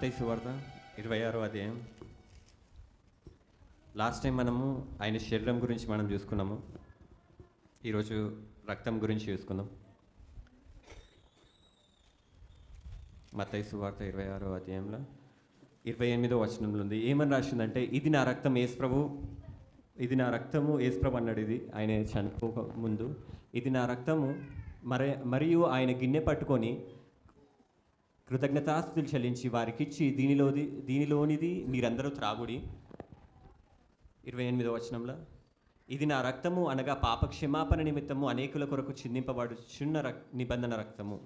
మత్తయి సువార్త 26వ అధ్యాయం. Last time మనము ఆయన శరీరం గురించి మనం చూసుకున్నాము. ఈరోజు రక్తం గురించి చూసుకుందాం. మత్తయి సువార్త 26వ అధ్యాయంలో 28వ వచనంలో ఉంది. ఏమని రాసిందంటే, ఇది నా రక్తం యేసుప్రభు, ఇది నా రక్తము యేసుప్రభు అన్నాడు. ఇది ఆయన చనిపోక ముందు, ఇది నా రక్తము మరియు ఆయన గిన్నె పట్టుకొని కృతజ్ఞతాస్తుతులు చెల్లించి వారికిచ్చి దీనిలోనిది మీరందరూ త్రాగుడి. 28వ వచనంలో, ఇది నా రక్తము అనగా పాప క్షమాపణ నిమిత్తము అనేకుల కొరకు చిందింపబడుచున్న నిబంధన రక్తము.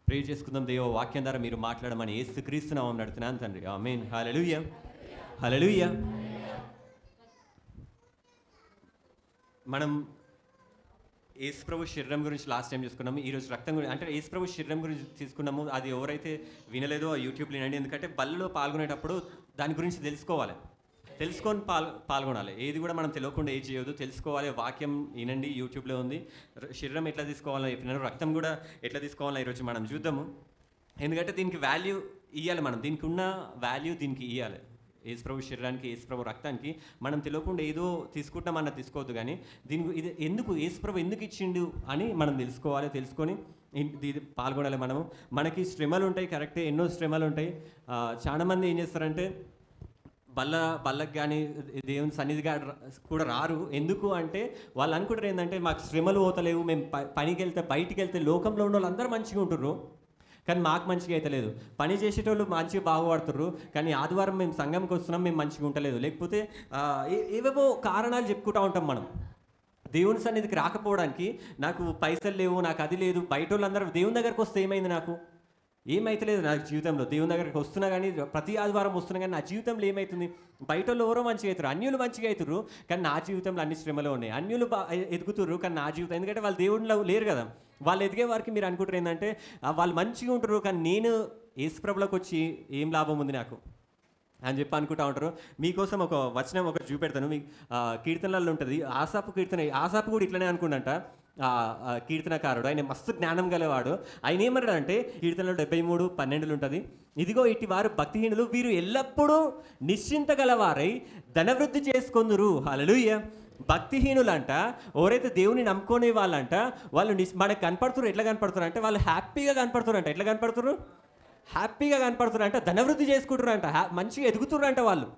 ప్రే చేసుకుందాం. దేవ వాక్యం ద్వారా మీరు మాట్లాడమని యేసుక్రీస్తు నామమున నడుతున్నాను తండ్రి. ఆమేన్. హల్లెలూయా, హల్లెలూయా. మనం యేసుప్రభు శరీరం గురించి లాస్ట్ టైం చూసుకున్నాము. ఈరోజు రక్తం గురించి, అంటే యేసుప్రభు శరీరం గురించి తీసుకున్నాము. అది ఎవరైతే వినలేదో యూట్యూబ్లో వినండి. ఎందుకంటే బల్లలో పాల్గొనేటప్పుడు దాని గురించి తెలుసుకొని పాల్గొనాలి. ఏది కూడా మనం తెలియకుండా ఏది చేయొద్దు, తెలుసుకోవాలి. వాక్యం వినండి, యూట్యూబ్లో ఉంది. శరీరం ఎట్లా తీసుకోవాలో చెప్పినారు, రక్తం కూడా ఎట్లా తీసుకోవాలో ఈరోజు మనం చూద్దాము. ఎందుకంటే దీనికి వాల్యూ ఇవ్వాలి, మనం దీనికి ఉన్న వాల్యూ దీనికి ఇవ్వాలి. యేసుప్రభు శరీరానికి, యేసుప్రభు రక్తానికి మనం తెలియకుండా ఏదో తీసుకుంటామన్న తీసుకోవద్దు. కానీ ఇది ఎందుకు యేసుప్రభు ఎందుకు ఇచ్చిండు అని మనం తెలుసుకొని పాల్గొనాలి. మనకి శ్రమలు ఉంటాయి, కరెక్టే, ఎన్నో శ్రమలు ఉంటాయి. చాలామంది ఏం చేస్తారంటే బల్లకి కానీ దేవుని సన్నిధిగా కూడా రారు. ఎందుకు అంటే వాళ్ళు అనుకుంటారు ఏంటంటే, మాకు శ్రమలు పోతలేవు, మేము బయటికి వెళ్తే లోకంలో ఉన్న వాళ్ళు అందరూ మంచిగా ఉంటుర్రు, కానీ మాకు మంచిగా అయితే లేదు. పని చేసేటోళ్ళు మంచిగా బాగుపడుతుర్రు, కానీ ఆదివారం మేము సంఘంకి వస్తున్నాం, మేము మంచిగా ఉండలేదు. లేకపోతే ఏవేవో కారణాలు చెప్పుకుంటూ ఉంటాం మనం దేవుని సన్నిధికి రాకపోవడానికి. నాకు పైసలు లేవు, నాకు అది లేదు. బయట వాళ్ళందరూ దేవుని దగ్గరకు వస్తే ఏమైంది, నాకు ఏమైతే లేదు నా జీవితంలో. దేవుని దగ్గరికి వస్తున్నా కానీ, ప్రతి ఆదివారం వస్తున్నా కానీ నా జీవితంలో ఏమవుతుంది? బయట వాళ్ళు ఎవరో మంచిగా అవుతారు, అన్యులు మంచిగా అవుతారు, కానీ నా జీవితంలో అన్ని శ్రమలు ఉన్నాయి. అన్యులు ఎదుగుతుర్రు, కానీ నా జీవితం, ఎందుకంటే వాళ్ళు దేవుడిలో లేరు కదా. వాళ్ళు ఎదిగే వారికి మీరు అనుకుంటారు ఏంటంటే వాళ్ళు మంచిగా ఉంటారు, కానీ నేను యేసుప్రభులోకి వచ్చి ఏం లాభం ఉంది నాకు అని చెప్పి అనుకుంటా ఉంటారు. మీకోసం ఒక వచనం ఒకటి చూపెడతాను. మీకు కీర్తనలలో ఉంటుంది. ఆసాపు కీర్తన. ఆసాపు కూడా ఇట్లనే అనుకుంటా. కీర్తనకారుడు, ఆయన మస్తు జ్ఞానం గలవాడు. ఆయన ఏమన్నాడంటే కీర్తనలో 73:12 ఉంటుంది, ఇదిగో ఇటు వారు భక్తిహీనులు, వీరు ఎల్లప్పుడూ నిశ్చింత గలవారై ధనవృద్ధి చేసుకొందురు. హల్లెలూయా. భక్తిహీనులంట, ఎవరైతే దేవుని నమ్ముకునే వాళ్ళంట, వాళ్ళు మనకు కనపడుతున్నారు. ఎట్లా కనపడుతున్నారు అంటే వాళ్ళు హ్యాపీగా కనపడుతున్నారంట. ఎట్లా కనపడుతున్నారు? హ్యాపీగా కనపడుతున్నారంట, ధనవృద్ధి చేసుకుంటారంట, మంచిగా ఎదుగుతున్నారంట వాళ్ళు.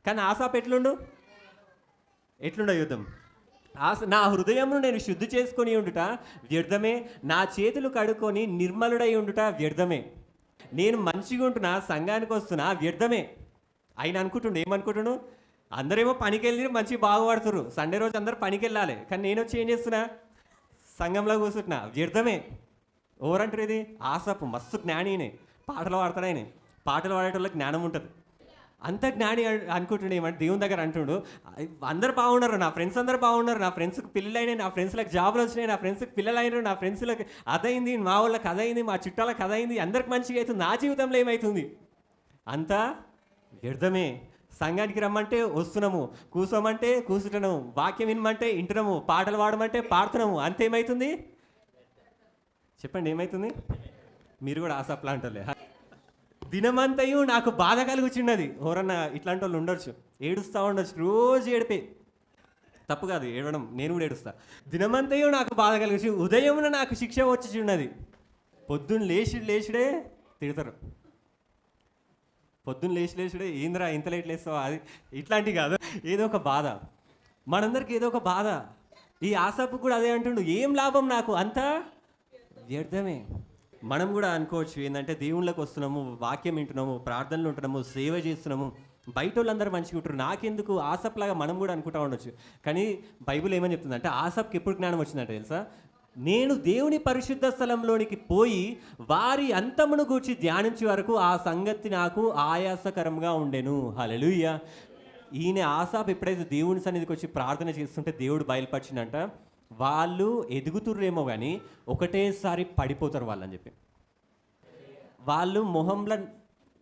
కానీ ఆసాపు ఎట్లుండ యుద్ధం, నా హృదయంను నేను శుద్ధి చేసుకొని ఉండుట వ్యర్థమే, నా చేతులు కడుక్కొని నిర్మలుడై ఉండుట వ్యర్థమే. నేను మంచిగా ఉంటున్నా, సంఘానికి వస్తున్నా, వ్యర్థమే. ఆయన అనుకుంటుండే, ఏమనుకుంటున్నాను, అందరేమో పనికి వెళ్ళి మంచిగా బాగుపడుతురు, సండే రోజు అందరూ పనికి వెళ్ళాలి, కానీ నేను వచ్చి ఏం చేస్తున్నా, సంఘంలో కూర్చుంటున్నా, వ్యర్థమే. ఎవరంటారు ఇది? ఆసాపు మస్తు జ్ఞానినే, పాటలు పాడతాడు ఆయన. పాటలు పాడేటోళ్ళకి జ్ఞానం ఉంటుంది. అంత జ్ఞాని అనుకుంటుండే. ఏమంటే దేవుని దగ్గర అంటుండు, అందరు బాగున్నారు, నా ఫ్రెండ్స్ అందరు బాగున్నారు, నా ఫ్రెండ్స్కి పిల్లలు అయినాయి, నా ఫ్రెండ్స్లకు జాబులు వచ్చినాయి, నా ఫ్రెండ్స్కి పిల్లలు అయినారు, నా ఫ్రెండ్స్లకు అదైంది, మా వాళ్ళకి అదైంది, మా చుట్టాలకు అదైంది, అందరికి మంచిగా అవుతుంది. నా జీవితంలో ఏమవుతుంది? అంతా వ్యర్థమే. సంఘానికి రమ్మంటే వస్తున్నాము, కూర్చోమంటే కూర్చుంటున్నాము, వాక్యం వినమంటే వింటున్నాము, పాటలు పాడమంటే పాడుతున్నాము, అంతేమవుతుంది చెప్పండి? ఏమవుతుంది? మీరు కూడా ఆసప్లా అంటలే. దినమంతయు నాకు బాధ కలుగుచున్నది. ఎవరన్నా ఇట్లాంటి వాళ్ళు ఉండొచ్చు, ఏడుస్తూ ఉండొచ్చు, రోజు ఏడిపే. తప్పు కాదు ఏడవడం, నేను కూడా ఏడుస్తా. దినమంతయు నాకు బాధ కలుగుచు, ఉదయమున నాకు శిక్ష వచ్చిచున్నది. పొద్దున్న లేచుడే తిడతారు. పొద్దున్న లేచుడే, ఏంద్రా ఇంత లేట్ లేస్తావా, అది ఇట్లాంటివి కాదు, ఏదో ఒక బాధ. మనందరికి ఏదో ఒక బాధ. ఈ ఆసాపు కూడా అదే అంటుండు, ఏం లాభం నాకు, అంతా వ్యర్థమే. మనం కూడా అనుకోవచ్చు ఏంటంటే, దేవుళ్ళకి వస్తున్నాము, వాక్యం వింటున్నాము, ప్రార్థనలు ఉంటున్నాము, సేవ చేస్తున్నాము, బయట వాళ్ళందరూ మంచిగా ఉంటారు, నాకెందుకు, ఆసప్లాగా మనం కూడా అనుకుంటా ఉండొచ్చు. కానీ బైబిల్ ఏమని చెప్తుందంటే, ఆసప్కి ఎప్పుడు జ్ఞానం వచ్చిందంటే తెలుసా? నేను దేవుని పరిశుద్ధ స్థలంలోనికి పోయి వారి అంతమును గూర్చి ధ్యానించే వరకు ఆ సంగతి నాకు ఆయాసకరంగా ఉండెను. హల్లెలూయా. ఈయన ఆసాపు ఎప్పుడైతే దేవుని సన్నిధికి వచ్చి ప్రార్థన చేస్తుంటే దేవుడు బయలుపరిచిందంట, వాళ్ళు ఎదుగుతుర్రేమో కానీ ఒకటేసారి పడిపోతారు వాళ్ళని చెప్పి. వాళ్ళు మొహంలో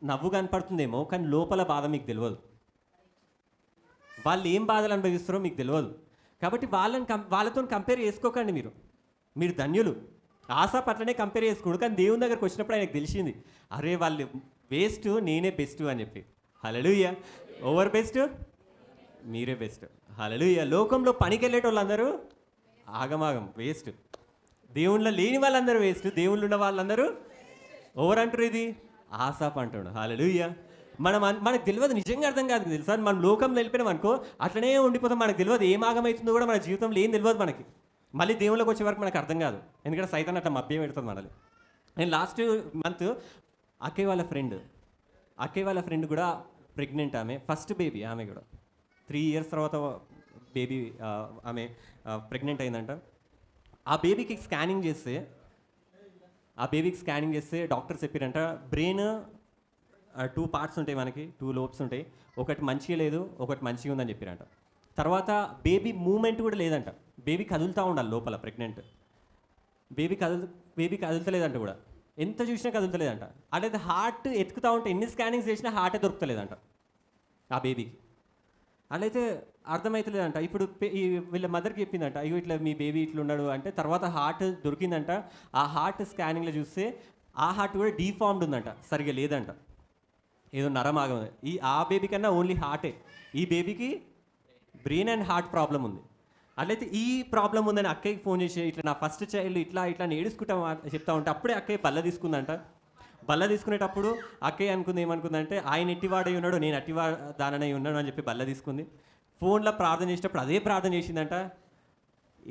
నవ్వు కనపడుతుందేమో, కానీ లోపల బాధ మీకు తెలియదు. వాళ్ళు ఏం బాధలు అనుభవిస్తారో మీకు తెలియదు. కాబట్టి వాళ్ళతో కంపేర్ చేసుకోకండి. మీరు ధన్యులు. ఆసాప్ అట్లనే కంపేర్ చేసుకున్నాడు. కానీ దేవుని దగ్గరకు వచ్చినప్పుడు ఆయనకు తెలిసింది, అరే వాళ్ళు వేస్ట్, నేనే బెస్ట్ అని చెప్పి. హల్లెలూయా. ఓవర్ బెస్ట్, మీరే బెస్ట్. హల్లెలూయా. లోకంలో పనికి వెళ్ళేటోళ్ళందరూ ఆగమాగం, వేస్ట్. దేవుళ్ళ లేని వాళ్ళందరూ వేస్ట్, దేవుళ్ళు ఉన్న వాళ్ళందరూ ఓవర్ అంటారు. ఇది ఆసాప్ అంటాడు. హల్లెలూయా. మనకు తెలియదు, నిజంగా అర్థం కాదు తెలుసా. మనం లోకంలో వెళ్ళిపోయినాం అనుకో, అట్లనే ఉండిపోతాం. మనకు తెలియదు ఏం ఆగమవుతుందో కూడా మన జీవితంలో ఏం తెలియదు మనకి. మళ్ళీ దేవుళ్ళకి వచ్చే వరకు మనకు అర్థం కాదు, ఎందుకంటే సైతాన్ అట్లా మభ్యం పెడుతుంది మనల్ని. నేను లాస్ట్ మంత్ అక్కయ్య వాళ్ళ ఫ్రెండ్ కూడా ప్రెగ్నెంట్. ఆమె ఫస్ట్ బేబీ, ఆమె కూడా 3 years తర్వాత బేబీ ఆమె ప్రెగ్నెంట్ అయిందంట. ఆ బేబీకి స్కానింగ్ చేస్తే డాక్టర్స్ చెప్పారంట, బ్రెయిన్ 2 parts ఉంటాయి, మనకి 2 lobes ఉంటాయి, ఒకటి మంచిగా లేదు, ఒకటి మంచిగా ఉందని చెప్పారంట. తర్వాత బేబీ మూమెంట్ కూడా లేదంట, బేబీ కదులుతూ ఉండాలి లోపల. ప్రెగ్నెంట్ బేబీ కదులుతలేదంట కూడా, ఎంత చూసినా కదులుతలేదంట. అట్లయితే హార్ట్ ఎత్తుకుతూ ఉంటే ఎన్ని స్కానింగ్స్ చేసినా హార్టే దొరుకుతలేదంట ఆ బేబీకి. అట్లయితే అర్థమవుతలేదంట. ఇప్పుడు వీళ్ళ మదర్కి చెప్పిందంట, అయ్యో ఇట్లా మీ బేబీ ఇట్లా ఉన్నాడు అంటే. తర్వాత హార్ట్ దొరికిందంట. ఆ హార్ట్ స్కానింగ్లో చూస్తే ఆ హార్ట్ కూడా డీఫార్మ్డ్ ఉందంట, సరిగ్గా లేదంట, ఏదో నరమాగం. ఆ బేబీ కన్నా ఓన్లీ హార్టే, ఈ బేబీకి బ్రెయిన్ అండ్ హార్ట్ ప్రాబ్లం ఉంది. అట్లయితే ఈ ప్రాబ్లం ఉందని అక్కయ్యకి ఫోన్ చేసి, ఇట్లా నా ఫస్ట్ చైల్డ్ ఇట్లా ఏడుచుకుంటా చెప్తా ఉంటే అప్పుడే అక్కయ్య బల్ల తీసుకుందంట. బల్ల తీసుకునేటప్పుడు అక్కయ్య ఏమనుకుందంటే, ఆయన ఎట్టివాడై ఉన్నాడు, నేను దాననై ఉన్నాడు అని చెప్పి బల్ల తీసుకుంది. ఫోన్లో ప్రార్థన చేసేటప్పుడు అదే ప్రార్థన చేసిందంట,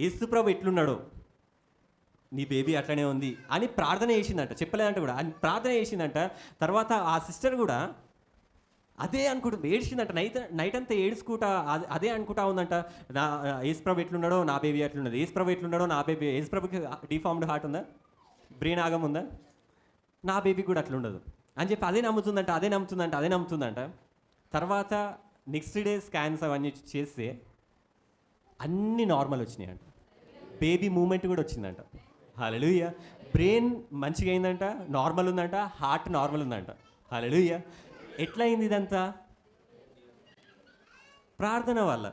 యేసు ప్రభు ఎట్లున్నాడు, నీ బేబీ అట్లనే ఉంది అని ప్రార్థన చేసిందంట. చెప్పలేదంట కూడా, అని ప్రార్థన చేసిందంట. తర్వాత ఆ సిస్టర్ కూడా అదే అనుకుంటుంది, ఏడ్చిందంట. నైట్ అంతా ఏడుచుకుంటా అదే అనుకుంటా ఉందంట, నా యేసు ప్రభు ఎట్లున్నాడో నా బేబీ అట్లున్నది, యేసు ప్రభు ఎట్లున్నాడో నా బేబీ. యేసు ప్రభుకి డిఫార్మ్డ్ హార్ట్ ఉందా, బ్రెయిన్ ఆగం ఉందా, నా బేబీ కూడా అట్లా ఉండదు అని చెప్పి అదే నమ్ముతుందంట. తర్వాత నెక్స్ట్ డే స్కాన్స్ అవన్నీ చేస్తే అన్నీ నార్మల్ వచ్చినాయంట, బేబీ మూమెంట్ కూడా వచ్చిందంట. హల్లెలూయా. బ్రెయిన్ మంచిగా అయిందంట, నార్మల్ ఉందంట, హార్ట్ నార్మల్ ఉందంట. హల్లెలూయా. ఎట్లా అయింది ఇదంతా? ప్రార్థన వల్ల.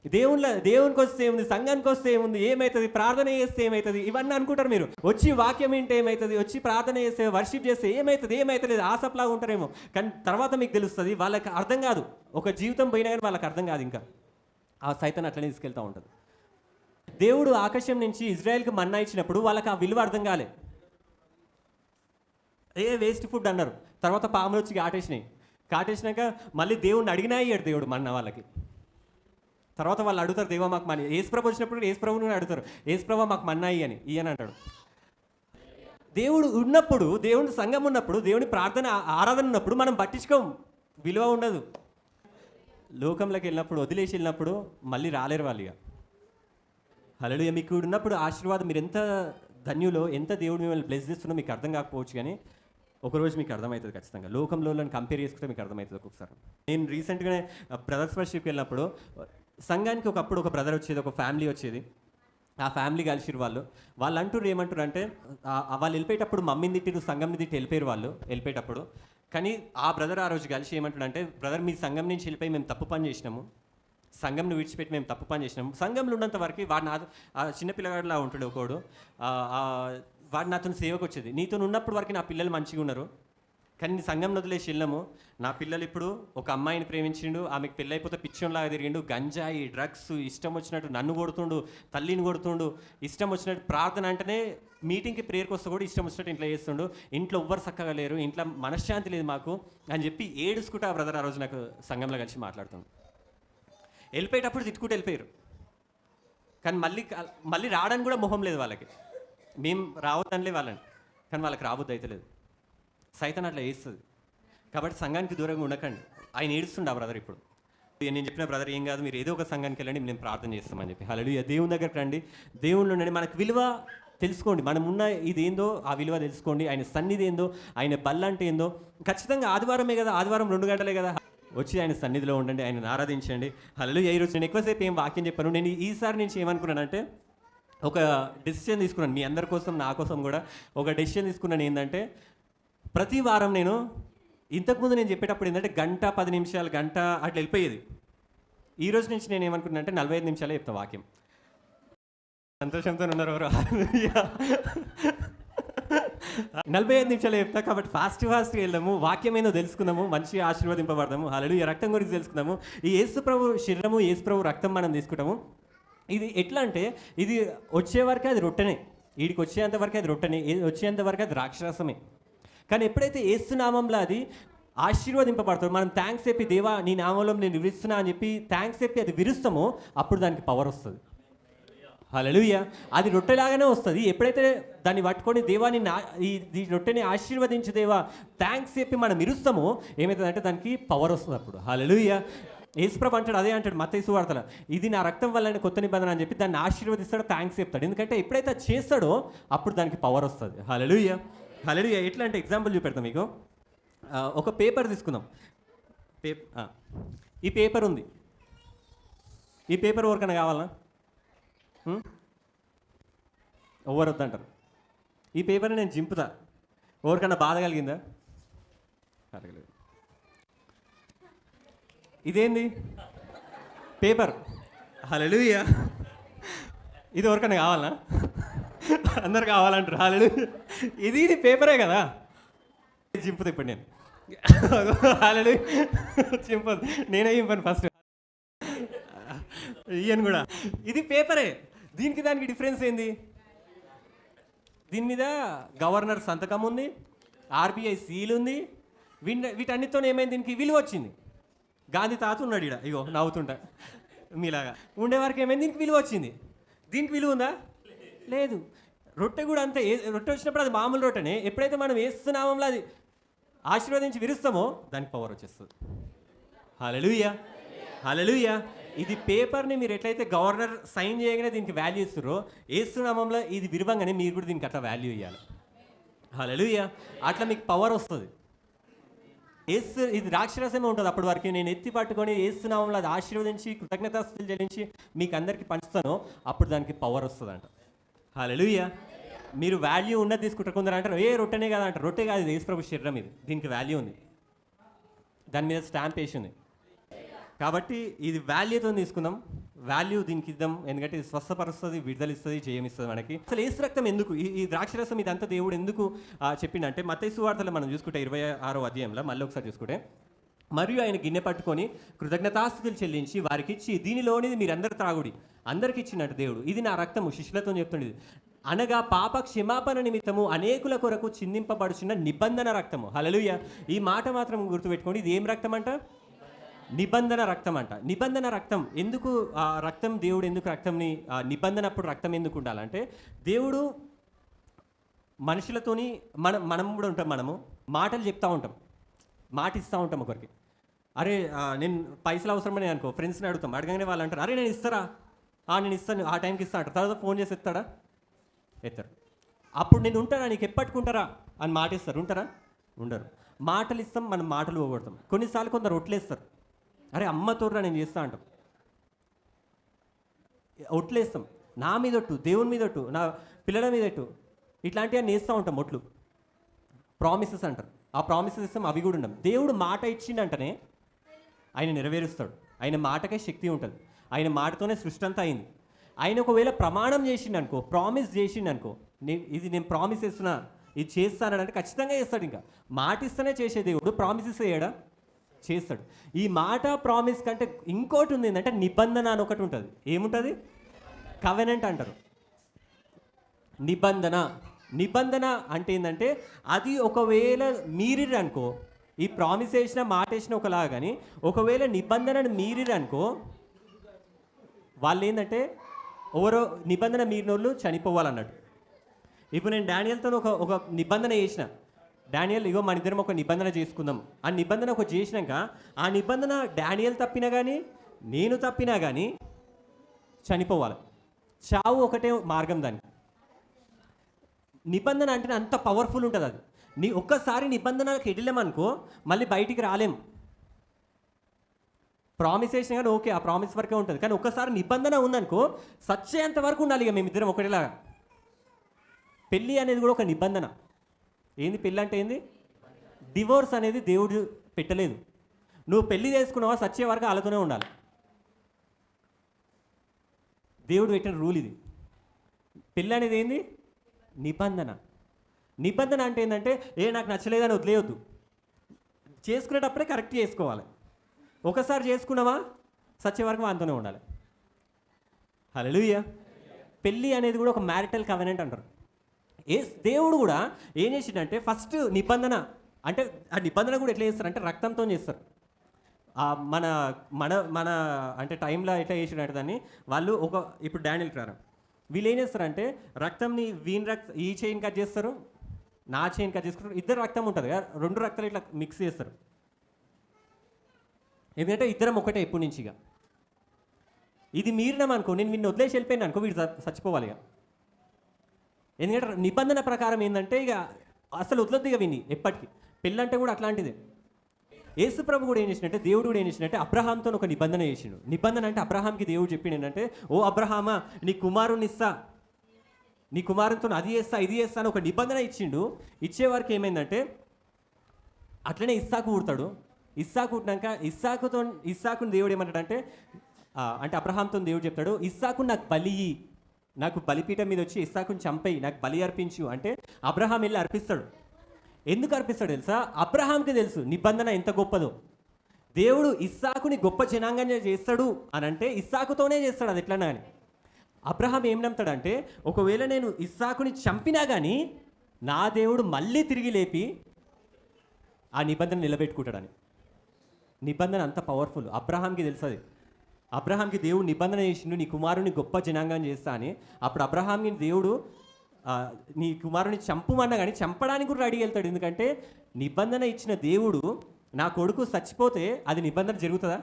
దేవునికి వస్తే ఏముంది, సంఘానికి వస్తే ఏముంది, ఏమవుతుంది, ప్రార్థన చేస్తే ఏమవుతుంది, ఇవన్నీ అనుకుంటారు మీరు. వచ్చి వాక్యం ఏంటి ఏమవుతుంది, వచ్చి ప్రార్థన చేస్తే వర్షిప్ చేస్తే ఏమవుతుంది ఆసప్లాగా ఉంటారేమో. కానీ తర్వాత మీకు తెలుస్తుంది, వాళ్ళకి అర్థం కాదు. ఒక జీవితం పోయినా కానీ వాళ్ళకి అర్థం కాదు. ఇంకా ఆ సైతాన్ అట్లనే తీసుకెళ్తూ ఉంటుంది. దేవుడు ఆకాశం నుంచి ఇజ్రాయెల్కి మన్నా ఇచ్చినప్పుడు వాళ్ళకి ఆ విలువ అర్థం కాలే. వేస్ట్ ఫుడ్ అన్నారు. తర్వాత పాములు వచ్చి కాటేసినాక మళ్ళీ దేవుడిని అడిగినా అయ్యాడు దేవుడు మన్నా వాళ్ళకి. తర్వాత వాళ్ళు అడుగుతారు, దేవా మాకు మనీ. యేసుప్రభు వచ్చినప్పుడు యేసుప్రభుని అడుగుతారు, యేసుప్రభు మాకు మన్నా ఇయ్యని అంటాడు. దేవుడు ఉన్నప్పుడు, దేవుని సంఘం ఉన్నప్పుడు, దేవుని ప్రార్థన ఆరాధన ఉన్నప్పుడు మనం పట్టించుకోం, విలువ ఉండదు. లోకంలోకి వెళ్ళినప్పుడు, వదిలేసి వెళ్ళినప్పుడు మళ్ళీ రాలేరు వాళ్ళు ఇక. హల్లెలూయా. మీకు ఉన్నప్పుడు ఆశీర్వాదం, మీరు ఎంత ధన్యులో, ఎంత దేవుడు మిమ్మల్ని బ్లెస్ చేస్తున్నా మీకు అర్థం కాకపోవచ్చు, కానీ ఒకరోజు మీకు అర్థమవుతుంది ఖచ్చితంగా. లోకంలో కంపేర్ చేసుకుంటే మీకు అర్థమవుతుంది ఒక్కొక్కసారి. నేను రీసెంట్గానే బ్రదర్స్ వర్షిప్కి వెళ్ళినప్పుడు సంఘానికి ఒకప్పుడు ఒక బ్రదర్ వచ్చేది, ఒక ఫ్యామిలీ వచ్చేది. ఆ ఫ్యామిలీ కలిసిరు వాళ్ళు అంటారు ఏమంటారు అంటే, వాళ్ళు వెళ్ళిపోయేటప్పుడు మమ్మీని తిట్టి సంఘంని తిట్టి వెళ్ళిపోయేటప్పుడు. కానీ ఆ బ్రదర్ ఆ రోజు కలిసి ఏమంటాడంటే, బ్రదర్ మీ సంఘం నుంచి వెళ్ళిపోయి మేము తప్పు పని చేసినాము, సంఘంను విడిచిపెట్టి మేము తప్పు పని చేసినాము. సంఘంలో ఉన్నంత వరకు వాడు చిన్నపిల్లగాడిలా ఉంటాడు ఒకడు, వాడు నాతో సేవకు వచ్చేది. నీతో ఉన్నప్పుడు వరకు నా పిల్లలు మంచిగా ఉన్నారు, కానీ నీ సంఘం వదిలేసి వెళ్ళాము. నా పిల్లలు ఇప్పుడు ఒక అమ్మాయిని ప్రేమించిండు, ఆమెకు పెళ్ళి అయిపోతే పిచ్చోన్లాగా తిరిగిండు, గంజాయి డ్రగ్స్ ఇష్టం వచ్చినట్టు నన్ను కొడుతుండు, తల్లిని కొడుతుండు, ఇష్టం వచ్చినట్టు ప్రార్థన అంటేనే మీటింగ్కి ప్రేయర్కి వస్తే కూడా ఇష్టం వచ్చినట్టు ఇంట్లో చేస్తుండు, ఇంట్లో ఎవ్వరు చక్కగా లేరు, ఇంట్లో మనశ్శాంతి లేదు మాకు అని చెప్పి ఏడుచుకుంటూ ఆ బ్రదర్ ఆ రోజు నాకు సంఘంలో కలిసి మాట్లాడుతుంది. వెళ్ళిపోయేటప్పుడు తిట్టుకుంటూ వెళ్ళిపోయారు, కానీ మళ్ళీ రావడానికి కూడా మొహం లేదు వాళ్ళకి. మేము రావద్దనిలే వాళ్ళని, కానీ వాళ్ళకి రావద్దు అయితే లేదు. సైతాన్ అట్లా వేస్తుంది. కాబట్టి సంఘానికి దూరంగా ఉండకండి. ఆయన ఏడుస్తుండే ఆ బ్రదర్. ఇప్పుడు నేను చెప్పిన బ్రదర్ ఏం కాదు, మీరు ఏదో ఒక సంఘానికి వెళ్ళండి, మేము ప్రార్థన చేస్తామని చెప్పి. హల్లెలూయా. దేవుని దగ్గరికి రండి, దేవుళ్ళు ఉండండి, మనకు విలువ తెలుసుకోండి. మనం ఉన్న ఇదేందో ఆ విలువ తెలుసుకోండి. ఆయన సన్నిధి ఏందో, ఆయన బల్ల అంటే ఏందో. ఖచ్చితంగా ఆదివారమే కదా, ఆదివారం 2 గంటలే కదా, వచ్చి ఆయన సన్నిధిలో ఉండండి, ఆయనను ఆరాధించండి. హల్లెలూయా. ఈరోజు నేను ఎక్కువసేపు ఏం వాక్యం చెప్పాను. నేను ఈసారి నుంచి ఏమనుకున్నానంటే, ఒక డెసిషన్ తీసుకున్నాను మీ అందరి కోసం, నా కోసం కూడా ఒక డెసిషన్ తీసుకున్నాను. ఏంటంటే, ప్రతి వారం నేను ఇంతకుముందు నేను చెప్పేటప్పుడు ఏంటంటే 1-10 నిమిషాలు, గంట అట్లా వెళ్ళిపోయేది. ఈ రోజు నుంచి నేను ఏమనుకున్నానంటే 45 నిమిషాలే చెప్తా వాక్యం. సంతోషంతో ఉన్నారు ఎవరు? 45 నిమిషాలు చెప్తా కాబట్టి ఫాస్ట్గా వెళ్దాము. వాక్యం ఏందో తెలుసుకుందాము, మంచిగా ఆశీర్వదింపబడదాము. హల్లెలూయా. రక్తం గురించి తెలుసుకుందాము. ఈ యేసు ప్రభు శరీరము, యేసు ప్రభు రక్తం మనం తీసుకుంటాము. ఇది ఎట్లా అంటే, ఇది వచ్చే వరకు అది రొట్టెనే, వీడికి వచ్చేంత వరకు అది రొట్టెనే, వచ్చేంత వరకు అది ద్రాక్షరసమే. కానీ ఎప్పుడైతే యేసు నామంలో అది ఆశీర్వదింపబడతాడు, మనం థ్యాంక్స్ చెప్పి దేవా నీ నామంలో నేను విరుస్తున్నా అని చెప్పి థ్యాంక్స్ చెప్పి అది విరుస్తామో అప్పుడు దానికి పవర్ వస్తుంది. హల్లెలూయా. అది రొట్టెలాగానే వస్తుంది. ఎప్పుడైతే దాన్ని పట్టుకొని దేవా ఈ రొట్టెని ఆశీర్వదించు దేవా థ్యాంక్స్ చెప్పి మనం ఇరుస్తామో ఏమవుతుందంటే దానికి పవర్ వస్తుంది అప్పుడు. హల్లెలూయా. యేసుప్రభు అంటాడు, అదే అంటాడు మత్తయి సువార్తలో, ఇది నా రక్తం వల్లనే కొత్త నిబంధన అని చెప్పి దాన్ని ఆశీర్వదిస్తాడు, థ్యాంక్స్ చెప్తాడు. ఎందుకంటే ఎప్పుడైతే అది చేస్తాడో అప్పుడు దానికి పవర్ వస్తుంది. హల్లెలూయా. హల్లెలూయా. ఎట్లా అంటే ఎగ్జాంపుల్ చూపెడతాం మీకు. ఒక పేపర్ తీసుకుందాం. ఈ పేపర్ ఉంది. ఈ పేపర్ ఎవరికైనా కావాలా? ఎవరు వద్దంటారు. ఈ పేపర్ని నేను చింపుతా, ఎవరికన్నా బాధ కలిగిందా? కలగలేదు. ఇదేంది? పేపర్. హల్లెలూయా. ఇది ఎవరికన్నా కావాలనా? అందరు కావాలంటారు. హల్లెలూయా. ఇది పేపరే కదా. చింపుతా ఇప్పుడు నేను. హల్లెలూయా. చింపదు, నేనే చింపాను ఫస్ట్. ఇయను కూడా. ఇది పేపరే. దీనికి దానికి డిఫరెన్స్ ఏంది? దీని మీద గవర్నర్ సంతకం ఉంది, ఆర్బీఐ సీల్ ఉంది. వీటన్నిటితో ఏమైంది? దీనికి విలువ వచ్చింది. గాంధీ తాత ఉన్నాడు ఇక్కడ, ఇగో నవ్వుతుంటా మీలాగా ఉండేవారికి ఏమైంది? దీనికి విలువ వచ్చింది. దీనికి విలువ ఉందా? లేదు. రొట్టె కూడా అంతే. రొట్టె వచ్చినప్పుడు అది మామూలు రొట్టెనే. ఎప్పుడైతే మనం వేస్తున్నామో అది ఆశీర్వదించి విరుస్తామో దానికి పవర్ వచ్చేస్తుంది. హల్లెలూయా. హల్లెలూయా. ఇది పేపర్ని మీరు ఎట్లయితే గవర్నర్ సైన్ చేయగానే దీనికి వాల్యూ ఇస్తారో, ఏసునామంలో ఇది విరవంగానే మీరు కూడా దీనికి అట్లా వాల్యూ ఇవ్వాలి. హల్లెలూయా. అట్లా మీకు పవర్ వస్తుంది. ఇది ద్రాక్షరసమే ఉంటుంది. అప్పటి వరకు నేను ఎత్తి పట్టుకొని ఏసునామంలో అది ఆశీర్వదించి కృతజ్ఞతాస్తుతులు చెల్లించి మీకు అందరికీ పంచుతానో అప్పుడు దానికి పవర్ వస్తుందంట. హల్లెలూయా. మీరు వాల్యూ ఉన్నది తీసుకుంటారు. కొందరు అంటారు ఏ రొట్టెనే కదా అంటారు. రొట్టె కాదు, ఇది యేసుప్రభు శరీరం. ఇది దీనికి వాల్యూ ఉంది, దాని మీద స్టాంప్ వేసి ఉంది. కాబట్టి ఇది వాల్యూతో తీసుకుందాం, వాల్యూ దీనికి ఇద్దాం. ఎందుకంటే ఇది స్వస్థపరుస్తుంది, విడుదలిస్తుంది, జయమిస్తుంది మనకి. అసలు యేసు రక్తం ఎందుకు, ఈ ద్రాక్షరసం ఇదంతా దేవుడు ఎందుకు చెప్పిండంటే మత్తయి సువార్తలో మనం చూసుకుంటే 26వ అధ్యాయంలో మళ్ళీ ఒకసారి చూసుకుంటే, మరియు ఆయన గిన్నె పట్టుకొని కృతజ్ఞతాస్తుతులు చెల్లించి వారికి ఇచ్చి దీనిలోనిది మీరందరూ త్రాగుడి, అందరికి ఇచ్చినట్టు దేవుడు, ఇది నా రక్తము, శిష్యులతో చెప్తుండేది, అనగా పాప క్షమాపణ నిమిత్తము అనేకుల కొరకు చిందింపబడుచున్న నిబంధన రక్తము. హల్లెలూయా. ఈ మాట మాత్రం గుర్తుపెట్టుకోండి. ఇది ఏం రక్తం అంట? నిబంధన రక్తం అంట. నిబంధన రక్తం ఎందుకు? రక్తం దేవుడు ఎందుకు రక్తంని నిబంధన అప్పుడు రక్తం ఎందుకు ఉండాలంటే, దేవుడు మనుషులతోని మనం కూడా ఉంటాం. మనము మాటలు చెప్తూ ఉంటాం, మాట ఇస్తూ ఉంటాం ఒకరికి. అరే నేను పైసలు అవసరమని అనుకో, ఫ్రెండ్స్ని అడుగుతాం. అడగగానే వాళ్ళు అంటారు అరే నేను ఇస్తారా, నేను ఇస్తాను, ఆ టైంకి ఇస్తా అంటారు. తర్వాత ఫోన్ చేసి ఎత్తాడా? ఎత్తారు. అప్పుడు నేను ఉంటారా, నీకు ఎప్పట్టుకుంటారా అని మాట ఇస్తారు. ఉంటారా? ఉండరు. మాటలు ఇస్తాం, మనం మాటలు పోగొడతాం. కొన్నిసార్లు కొందరు ఒట్లేస్తారు. అరే అమ్మతోర్రా నేను చేస్తా అంటాం, ఒట్లేస్తాం. నా మీద ఒట్టు, దేవుని మీద ఒట్టు, నా పిల్లల మీద ఒట్టు, ఇట్లాంటివన్నీ వేస్తూ ఉంటాం. ఒట్లు ప్రామిసెస్ అంటారు. ఆ ప్రామిసెస్ ఇస్తాం, అవి కూడా ఉండం. దేవుడు మాట ఇచ్చిండంటనే ఆయన నెరవేరుస్తాడు. ఆయన మాటకే శక్తి ఉంటుంది. ఆయన మాటతోనే సృష్టి అంతా అయింది. ఆయన ఒకవేళ ప్రమాణం చేసిండనుకో, ప్రామిస్ చేసిండనుకో, ఇది నేను ప్రామిస్ చేస్తున్నా, ఇది చేస్తానంటే ఖచ్చితంగా చేస్తాడు. ఇంకా మాట ఇస్తేనే చేసే దేవుడు ప్రామిస్ ఇస్తే చేయడా? చేస్తాడు. ఈ మాట ప్రామిస్ కంటే ఇంకోటి ఉంది ఏంటంటే నిబంధన అని ఒకటి ఉంటుంది. ఏముంటుంది? కవెనెంట్ అంటారు. నిబంధన అంటే ఏంటంటే అది ఒకవేళ మీరిరనుకో, ఈ ప్రామిస్ వేసిన మాట వేసిన ఒకలాగా, కానీ ఒకవేళ నిబంధనను మీరిరనుకో వాళ్ళు ఏంటంటే ఎవరో నిబంధన మీరినోళ్ళు చనిపోవాలన్నట్టు. ఇప్పుడు నేను డానియల్తో ఒక నిబంధన చేసిన, డానియల్ ఇగో మన ఇద్దరం ఒక నిబంధన చేసుకుందాం. ఆ నిబంధన ఒక చేసినాక ఆ నిబంధన డానియల్ తప్పినా కానీ నేను తప్పినా కానీ చనిపోవాలి. చావు ఒకటే మార్గం దానికి. నిబంధన అంటే అంత పవర్ఫుల్ ఉంటుంది. అది ఒక్కసారి నిబంధనకి వెళ్ళామనుకో మళ్ళీ బయటికి రాలేం. ప్రామిస్ చేసినా కానీ ఓకే, ఆ ప్రామిస్ వరకే ఉంటుంది. కానీ ఒక్కసారి నిబంధన ఉందనుకో సచ్చేంత వరకు ఉండాలి ఇక మేమిద్దరం ఒకటిలాగా. పెళ్ళి అనేది కూడా ఒక నిబంధన. ఏంది పెళ్ళి అంటే? ఏంది? డివోర్స్ అనేది దేవుడు పెట్టలేదు. నువ్వు పెళ్ళి చేసుకున్నావా సచ్చే వరకు వాళ్ళతోనే ఉండాలి. దేవుడు పెట్టిన రూల్ ఇది. పెళ్ళి అనేది ఏంది? నిబంధన. నిబంధన అంటే ఏంటంటే నాకు నచ్చలేదని వదిలేయొద్దు. చేసుకునేటప్పుడే కరెక్ట్ చేసుకోవాలి. ఒకసారి చేసుకున్నావా సచ్చే వరకు వానితోనే ఉండాలి. హల్లెలూయా. పెళ్ళి అనేది కూడా ఒక మ్యారిటల్ కవెనెంట్ అంటారు. దేవుడు కూడా ఏం చేసిండంటే ఫస్ట్ నిబంధన, అంటే ఆ నిబంధన కూడా ఎట్లా చేస్తారంటే రక్తంతో చేస్తారు. మన మన మన అంటే టైంలో ఎట్లా చేసినట్టు దాన్ని వాళ్ళు ఇప్పుడు డానియల్ క్రారం వీళ్ళు ఏం చేస్తారంటే రక్తంని ఈ చైన్ కట్ చేస్తారు, నా చైన్ కట్ చేసుకుంటారు. ఇద్దరు రక్తం ఉంటుంది కదా, రెండు రక్తాలు ఇట్లా మిక్స్ చేస్తారు. ఎందుకంటే ఇద్దరం ఒకటే ఎప్పటి నుంచి. ఇక ఇది మీరినామనుకో, నేను వీడిని వదిలేసి వెళ్ళిపోయాను అనుకో, వీడు చచ్చిపోవాలి ఇక. ఎందుకంటే నిబంధన ప్రకారం ఏంటంటే ఇక అసలు వదలొద్దు ఇక విని ఎప్పటికీ. పెళ్ళంటే కూడా అట్లాంటిదే. యేసు ప్రభు కూడా ఏం చేసినట్టే, దేవుడు కూడా ఏం చేసినట్టే అబ్రహాంతో ఒక నిబంధన చేసిండు. నిబంధన అంటే అబ్రహాంకి దేవుడు చెప్పిండు ఏంటంటే, ఓ అబ్రహామా నీ కుమారుని ఇస్తా, నీ కుమారునితో అది చేస్తా ఇది చేస్తా అని ఒక నిబంధన ఇచ్చిండు. ఇచ్చేవారికి ఏమైందంటే అట్లనే ఇస్సాకు పుడతాడు. ఇస్సాకు పుట్టినాక ఇస్సాకుని దేవుడు ఏమంటాడంటే, అంటే అబ్రహాంతో దేవుడు చెప్తాడు, ఇస్సాకు నాకు బలిపీఠం మీద వచ్చి ఇస్సాకుని చంపేయి, నాకు బలి అర్పించు అంటే అబ్రహాం వెళ్ళి అర్పిస్తాడు. ఎందుకు అర్పిస్తాడు తెలుసా? అబ్రహాంకి తెలుసు నిబంధన ఎంత గొప్పదో. దేవుడు ఇస్సాకుని గొప్ప జనాంగంగా చేస్తాడు అని అంటే ఇస్సాకుతోనే చేస్తాడు. అది ఎట్లన్నా కానీ అబ్రహాం ఏం నమ్ముతాడంటే, ఒకవేళ నేను ఇస్సాకుని చంపినా కానీ నా దేవుడు మళ్ళీ తిరిగి లేపి ఆ నిబంధన నిలబెట్టుకుంటాడని. నిబంధన అంత పవర్ఫుల్. అబ్రహాంకి తెలుసు అది. అబ్రహాంకి దేవుడు నిబంధన చేసిండు, నీ కుమారుని గొప్ప జనాంగం చేస్తా అని. అప్పుడు అబ్రహాంకి దేవుడు నీ కుమారుని చంపుమన్నా కానీ చంపడానికి కూడా రెడీ వెళ్తాడు. ఎందుకంటే నిబంధన ఇచ్చిన దేవుడు నా కొడుకు చచ్చిపోతే అది నిబంధన జరుగుతుందా?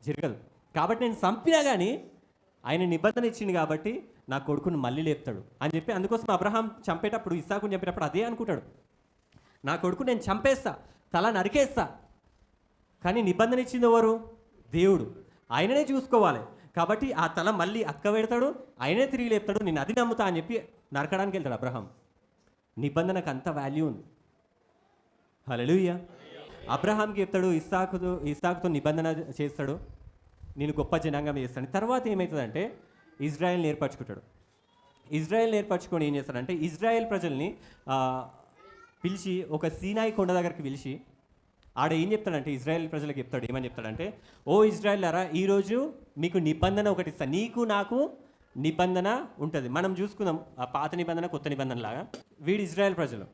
జరగదు. కాబట్టి నేను చంపినా కానీ ఆయన నిబంధన ఇచ్చింది కాబట్టి నా కొడుకుని మళ్ళీ లేపుతాడు అని చెప్పి, అందుకోసం అబ్రహాం చంపేటప్పుడు ఇస్సాకుని చంపేటప్పుడు అదే అనుకుంటాడు, నా కొడుకు నేను చంపేస్తా, తల నరికేస్తా. కానీ నిబంధన ఇచ్చింది ఎవరు? దేవుడు. ఆయననే చూసుకోవాలి. కాబట్టి ఆ తల మళ్ళీ అక్క పెడతాడు, ఆయనే తిరిగి లేపుతాడు, నేను అది నమ్ముతా అని చెప్పి నరకడానికి వెళ్తాడు అబ్రహాం. నిబంధనకు అంత వాల్యూ ఉంది. హల్లెలూయా. అబ్రహాంకి చెప్తాడు, ఇస్సాకుతో నిబంధన చేస్తాడు, నేను గొప్ప జనాంగం చేస్తాను. తర్వాత ఏమవుతుందంటే ఇజ్రాయెల్ని ఏర్పరచుకుంటాడు. ఇజ్రాయెల్ని ఏర్పరచుకొని ఏం చేస్తాడంటే ఇజ్రాయెల్ ప్రజల్ని పిలిచి ఒక సీనాయి కొండ దగ్గరికి పిలిచి ఆడ ఏం చెప్తాడంటే ఇజ్రాయెల్ ప్రజలకు చెప్తాడు, ఏమని చెప్తాడంటే, ఓ ఇజ్రాయెల్లారా ఈరోజు మీకు నిబంధన ఒకటి ఇస్తా, నీకు నాకు నిబంధన ఉంటుంది. మనం చూసుకుందాం ఆ పాత నిబంధన కొత్త నిబంధన లాగా. వీడు ఇజ్రాయెల్ ప్రజలు.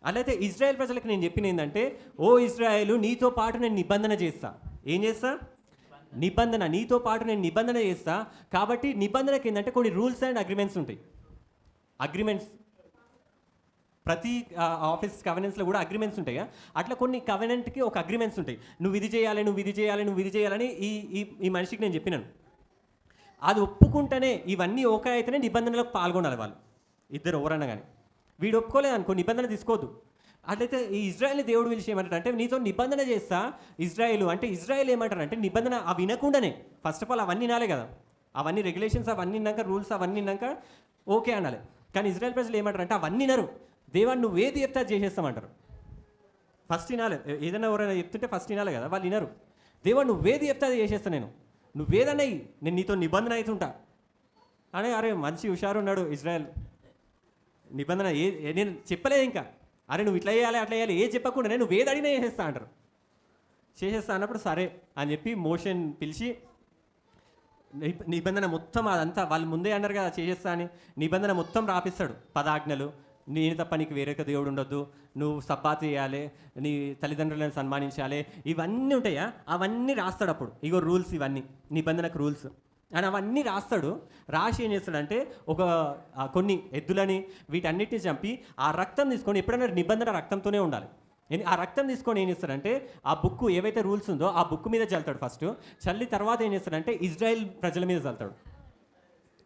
అలాగే ఇజ్రాయెల్ ప్రజలకు నేను చెప్పిన ఏంటంటే, ఓ ఇజ్రాయెలు నీతో పాటు నేను నిబంధన చేస్తా. ఏం చేస్తా? నిబంధన. నీతో పాటు నేను నిబంధన చేస్తా. కాబట్టి నిబంధనకి ఏంటంటే కొన్ని రూల్స్ అండ్ అగ్రిమెంట్స్ ఉంటాయి. అగ్రిమెంట్స్ ప్రతి ఆఫీస్ కవెనెన్స్లో కూడా అగ్రిమెంట్స్ ఉంటాయి. అట్లా కొన్ని కవెనెంట్కి ఒక అగ్రిమెంట్స్ ఉంటాయి. నువ్వు ఇది చేయాలి, నువ్వు ఇది చేయాలి, నువ్వు ఇది చేయాలని ఈ మనిషికి నేను చెప్పినాను. అది ఒప్పుకుంటేనే ఇవన్నీ ఓకే అయితేనే నిబంధనలో పాల్గొనాలి వాళ్ళు ఇద్దరు ఎవరన్నా కానీ. వీడు ఒప్పుకోలేదు అనుకో, నిబంధన తీసుకోవద్దు. అట్లయితే ఈ ఇజ్రాయెల్ దేవుడు పిలిచి ఏమంటారంటే, నీతో నిబంధన చేస్తా. ఇజ్రాయెల్ ఏమంటారంటే నిబంధన అవి వినకుండానే ఫస్ట్ ఆఫ్ ఆల్ అవన్నీ వినాలి కదా, అవన్నీ రెగ్యులేషన్స్ అవన్నీ విన్నాక రూల్స్ అవన్నీ విన్నాక ఓకే అనాలి. కానీ ఇజ్రాయెల్ ప్రజలు ఏమంటారంటే అవన్నీ వినరు. దేవా నువ్వేది చెప్తే అది చేసేస్తామంటారు. ఫస్ట్ వినాలి. ఏదైనా ఎవరైనా చెప్తుంటే ఫస్ట్ వినాలి కదా, వాళ్ళు వినరు. దేవా నువ్వేది చెప్తే అది చేసేస్తా, నువ్వేదన్నాయి నేను నీతో నిబంధన అవుతుంటా అని. అరే మంచి హుషారు ఉన్నాడు ఇజ్రాయెల్. నిబంధన నేను చెప్పలేదు ఇంకా, అరే నువ్వు ఇట్లా చేయాలి అట్లా చేయాలి ఏది చెప్పకుండా నువ్వు ఏది అడిగినా చేసేస్తా అంటారు. చేసేస్తా అన్నప్పుడు సరే అని చెప్పి మోషన్ పిలిచి నిబంధన మొత్తం అదంతా వాళ్ళు ముందే అన్నారు కదా చేసేస్తా అని, నిబంధన మొత్తం రాపిస్తాడు. 10 ఆజ్ఞలు, నేను తప్ప నీకు వేరొక దేవుడు ఉండొద్దు, నువ్వు సబ్బాతు చేయాలి, నీ తల్లిదండ్రులను సన్మానించాలి, ఇవన్నీ ఉంటాయా అవన్నీ రాస్తాడు. అప్పుడు ఇగో రూల్స్, ఇవన్నీ నిబంధనకు రూల్స్ అని అవన్నీ రాస్తాడు. రాసి ఏం చేస్తాడంటే కొన్ని ఎద్దులని వీటన్నిటిని చంపి ఆ రక్తం తీసుకొని, ఎప్పుడైనా నిబంధన రక్తంతోనే ఉండాలి, ఆ రక్తం తీసుకొని ఏం చేస్తాడంటే ఆ బుక్ ఏవైతే రూల్స్ ఉందో ఆ బుక్ మీద చల్లుతాడు. ఫస్ట్ చల్లి తర్వాత ఏం చేస్తాడంటే ఇజ్రాయెల్ ప్రజల మీద చల్లుతాడు.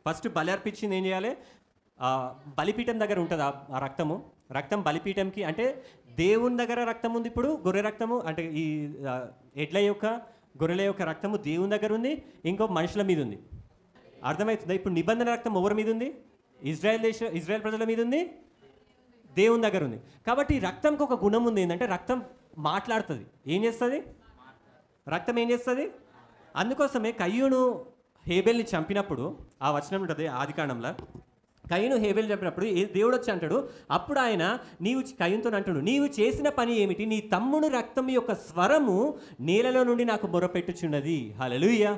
ఫస్ట్ బలి అర్పించింది ఏం చేయాలి, బలిపీఠం దగ్గర ఉంటుంది ఆ రక్తం బలిపీఠంకి, అంటే దేవుని దగ్గర రక్తం ఉంది. ఇప్పుడు గొర్రె రక్తము అంటే ఈ గొర్రెల యొక్క రక్తము దేవుని దగ్గర ఉంది, ఇంకో మనుషుల మీద ఉంది. అర్థమవుతుందా? ఇప్పుడు నిబంధన రక్తం ఎవరి మీద ఉంది? ఇజ్రాయెల్ ప్రజల మీద ఉంది, దేవుని దగ్గర ఉంది. కాబట్టి ఈ రక్తంకి ఒక గుణం ఉంది, ఏంటంటే రక్తం మాట్లాడుతుంది. ఏం చేస్తుంది? రక్తం ఏం చేస్తుంది? అందుకోసమే కయ్యూను హేబెల్ని చంపినప్పుడు ఆ వచనం ఉంటుంది ఆదికాండంలో, కయ్యను హేబెల్ చెప్పినప్పుడు దేవుడు వచ్చి అంటాడు, అప్పుడు ఆయన కయ్యంతో అంటాడు, నీవు చేసిన పని ఏమిటి? నీ తమ్ముని రక్తం యొక్క స్వరము నేలలో నుండి నాకు మొరపెట్టుచున్నది. హల్లెలూయా.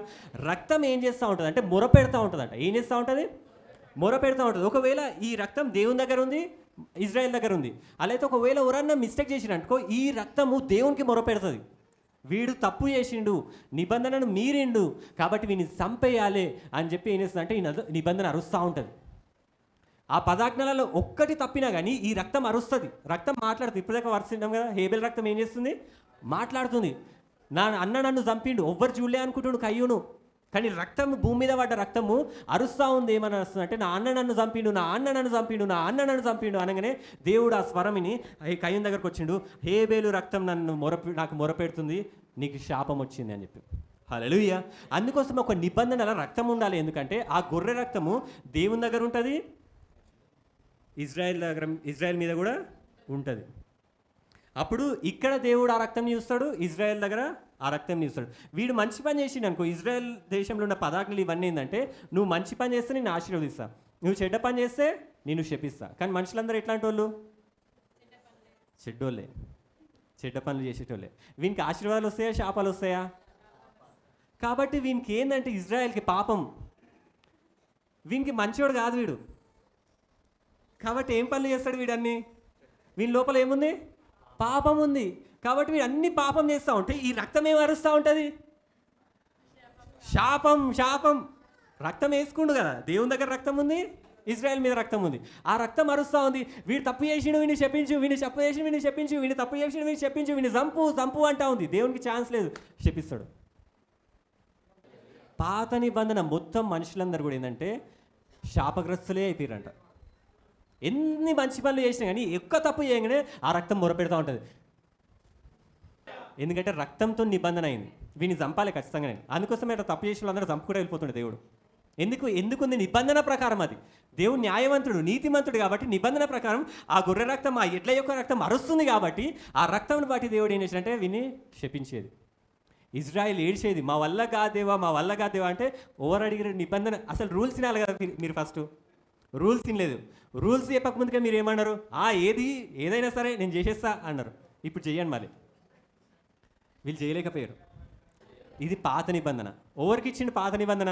రక్తం ఏం చేస్తూ ఉంటుంది అంటే మొరపెడతా ఉంటుందంట. ఏం చేస్తూ ఉంటుంది? మొరపెడతా ఉంటుంది. ఒకవేళ ఈ రక్తం దేవుని దగ్గర ఉంది, ఇజ్రాయెల్ దగ్గర ఉంది, అలా అయితే ఒకవేళ ఎవరన్నా మిస్టేక్ చేసినట్టుకో ఈ రక్తము దేవునికి మొరపెడుతుంది. వీడు తప్పు చేసిండు, నిబంధనను మీరిండు, కాబట్టి వీడిని చంపేయాలి అని చెప్పి ఏం చేస్తుంది అంటే ఈ నిబంధన అరుస్తూ ఉంటుంది. ఆ 10 ఆజ్ఞలలో ఒక్కటి తప్పినా కానీ ఈ రక్తం అరుస్తుంది, రక్తం మాట్లాడుతుంది. ఇప్పటిదాకా వరుస్తున్నాం కదా, హేబెల్ రక్తం ఏం చేస్తుంది? మాట్లాడుతుంది. నా అన్న నన్ను చంపిండు, ఎవ్వరు చూడలే అనుకుంటుండు కయ్యూను, కానీ రక్తం, భూమి మీద పడ్డ రక్తము అరుస్తూ ఉంది. ఏమని అరుస్తుంది అంటే నా అన్న నన్ను చంపిండు, నా అన్న నన్ను చంపిండు, నా అన్న నన్ను చంపిండు అనగానే దేవుడు ఆ స్వరమిని కయ్యూను దగ్గరకు వచ్చిండు. హేబెలు రక్తం నాకు మొరపెడుతుంది, నీకు శాపం వచ్చింది అని చెప్పి. హల్లెలూయా. అందుకోసం ఒక నిబంధనల రక్తం ఉండాలి. ఎందుకంటే ఆ గొర్రె రక్తము దేవుని దగ్గర ఉంటుంది, ఇజ్రాయెల్ మీద కూడా ఉంటుంది. అప్పుడు ఇక్కడ దేవుడు ఆ రక్తం చూస్తాడు, ఇజ్రాయెల్ దగ్గర ఆ రక్తం చూస్తాడు. వీడు మంచి పని చేసిండు అనుకో, ఇజ్రాయెల్ దేశంలో ఉన్న 10 ఆజ్ఞలు ఇవన్నీ ఏంటంటే నువ్వు మంచి పని చేస్తే నేను ఆశీర్వదిస్తా, నువ్వు చెడ్డ పని చేస్తే నేను శపిస్తా. కానీ మనుషులందరూ ఎట్లాంటి వాళ్ళు? చెడ్డోళ్ళే, చెడ్డ పనులు చేసేటోళ్ళే. వీనికి ఆశీర్వాదాలు వస్తాయా, శాపాలు వస్తాయా? కాబట్టి వీనికి ఏంటంటే ఇజ్రాయెల్కి పాపం, వీనికి మంచివాడు కాదు వీడు. కాబట్టి ఏం పనులు చేస్తాడు వీడన్నీ? వీని లోపల ఏముంది? పాపం ఉంది. కాబట్టి వీడు అన్ని పాపం చేస్తూ ఉంటే ఈ రక్తం ఏం అరుస్తూ ఉంటుంది? శాపం. శాపం. రక్తం వేసుకుండు కదా, దేవుని దగ్గర రక్తం ఉంది, ఇజ్రాయెల్ మీద రక్తం ఉంది. ఆ రక్తం అరుస్తూ ఉంది, వీడు తప్పు చేసిండు వీడిని చెప్పించు, వీడిని తప్పు చేసి వీడిని చెప్పించు, వీడిని తప్పు చేసి వీడిని చెప్పించు, వీడిని చంపు అంటా ఉంది. దేవునికి ఛాన్స్ లేదు, శపిస్తాడు. పాత నిబంధన మొత్తం మనుషులందరూ కూడా ఏంటంటే శాపగ్రస్తులే అయిపోయారంట. ఎన్ని మంచి పనులు చేసినా కానీ ఎక్కువ తప్పు చేయగానే ఆ రక్తం మొరపెడతా ఉంటుంది. ఎందుకంటే రక్తంతో నిబంధన అయింది, వీడిని చంపాలి ఖచ్చితంగానే. అందుకోసం అట్లా తప్పు చేసిన వాళ్ళందరూ చంపుకుంటూ వెళ్ళిపోతుండే దేవుడు. ఎందుకుంది? నిబంధన ప్రకారం. అది దేవుడు న్యాయవంతుడు, నీతిమంతుడు కాబట్టి నిబంధన ప్రకారం ఆ గొర్రె రక్తం, ఆ ఎడ్ల యొక్క రక్తం అరుస్తుంది కాబట్టి ఆ రక్తంను బట్టి దేవుడు ఏం చేశాడంటే వీని శపించేది. ఇజ్రాయెల్ ఏడ్చేది, మా వల్ల కాదేవా, మా వల్ల కాదేవా అంటే. ఓవర్ అడిగిన నిబంధన, అసలు రూల్స్ తినాలి కదా మీరు. ఫస్ట్ రూల్స్ తినలేదు. రూల్స్ చెప్పకముందుకే మీరు ఏమన్నారు? ఏదైనా సరే నేను చేసేస్తా అన్నారు. ఇప్పుడు చెయ్యండి. మళ్ళీ వీళ్ళు చేయలేకపోయారు. ఇది పాత నిబంధన. ఎవరికి ఇచ్చిండు పాత నిబంధన?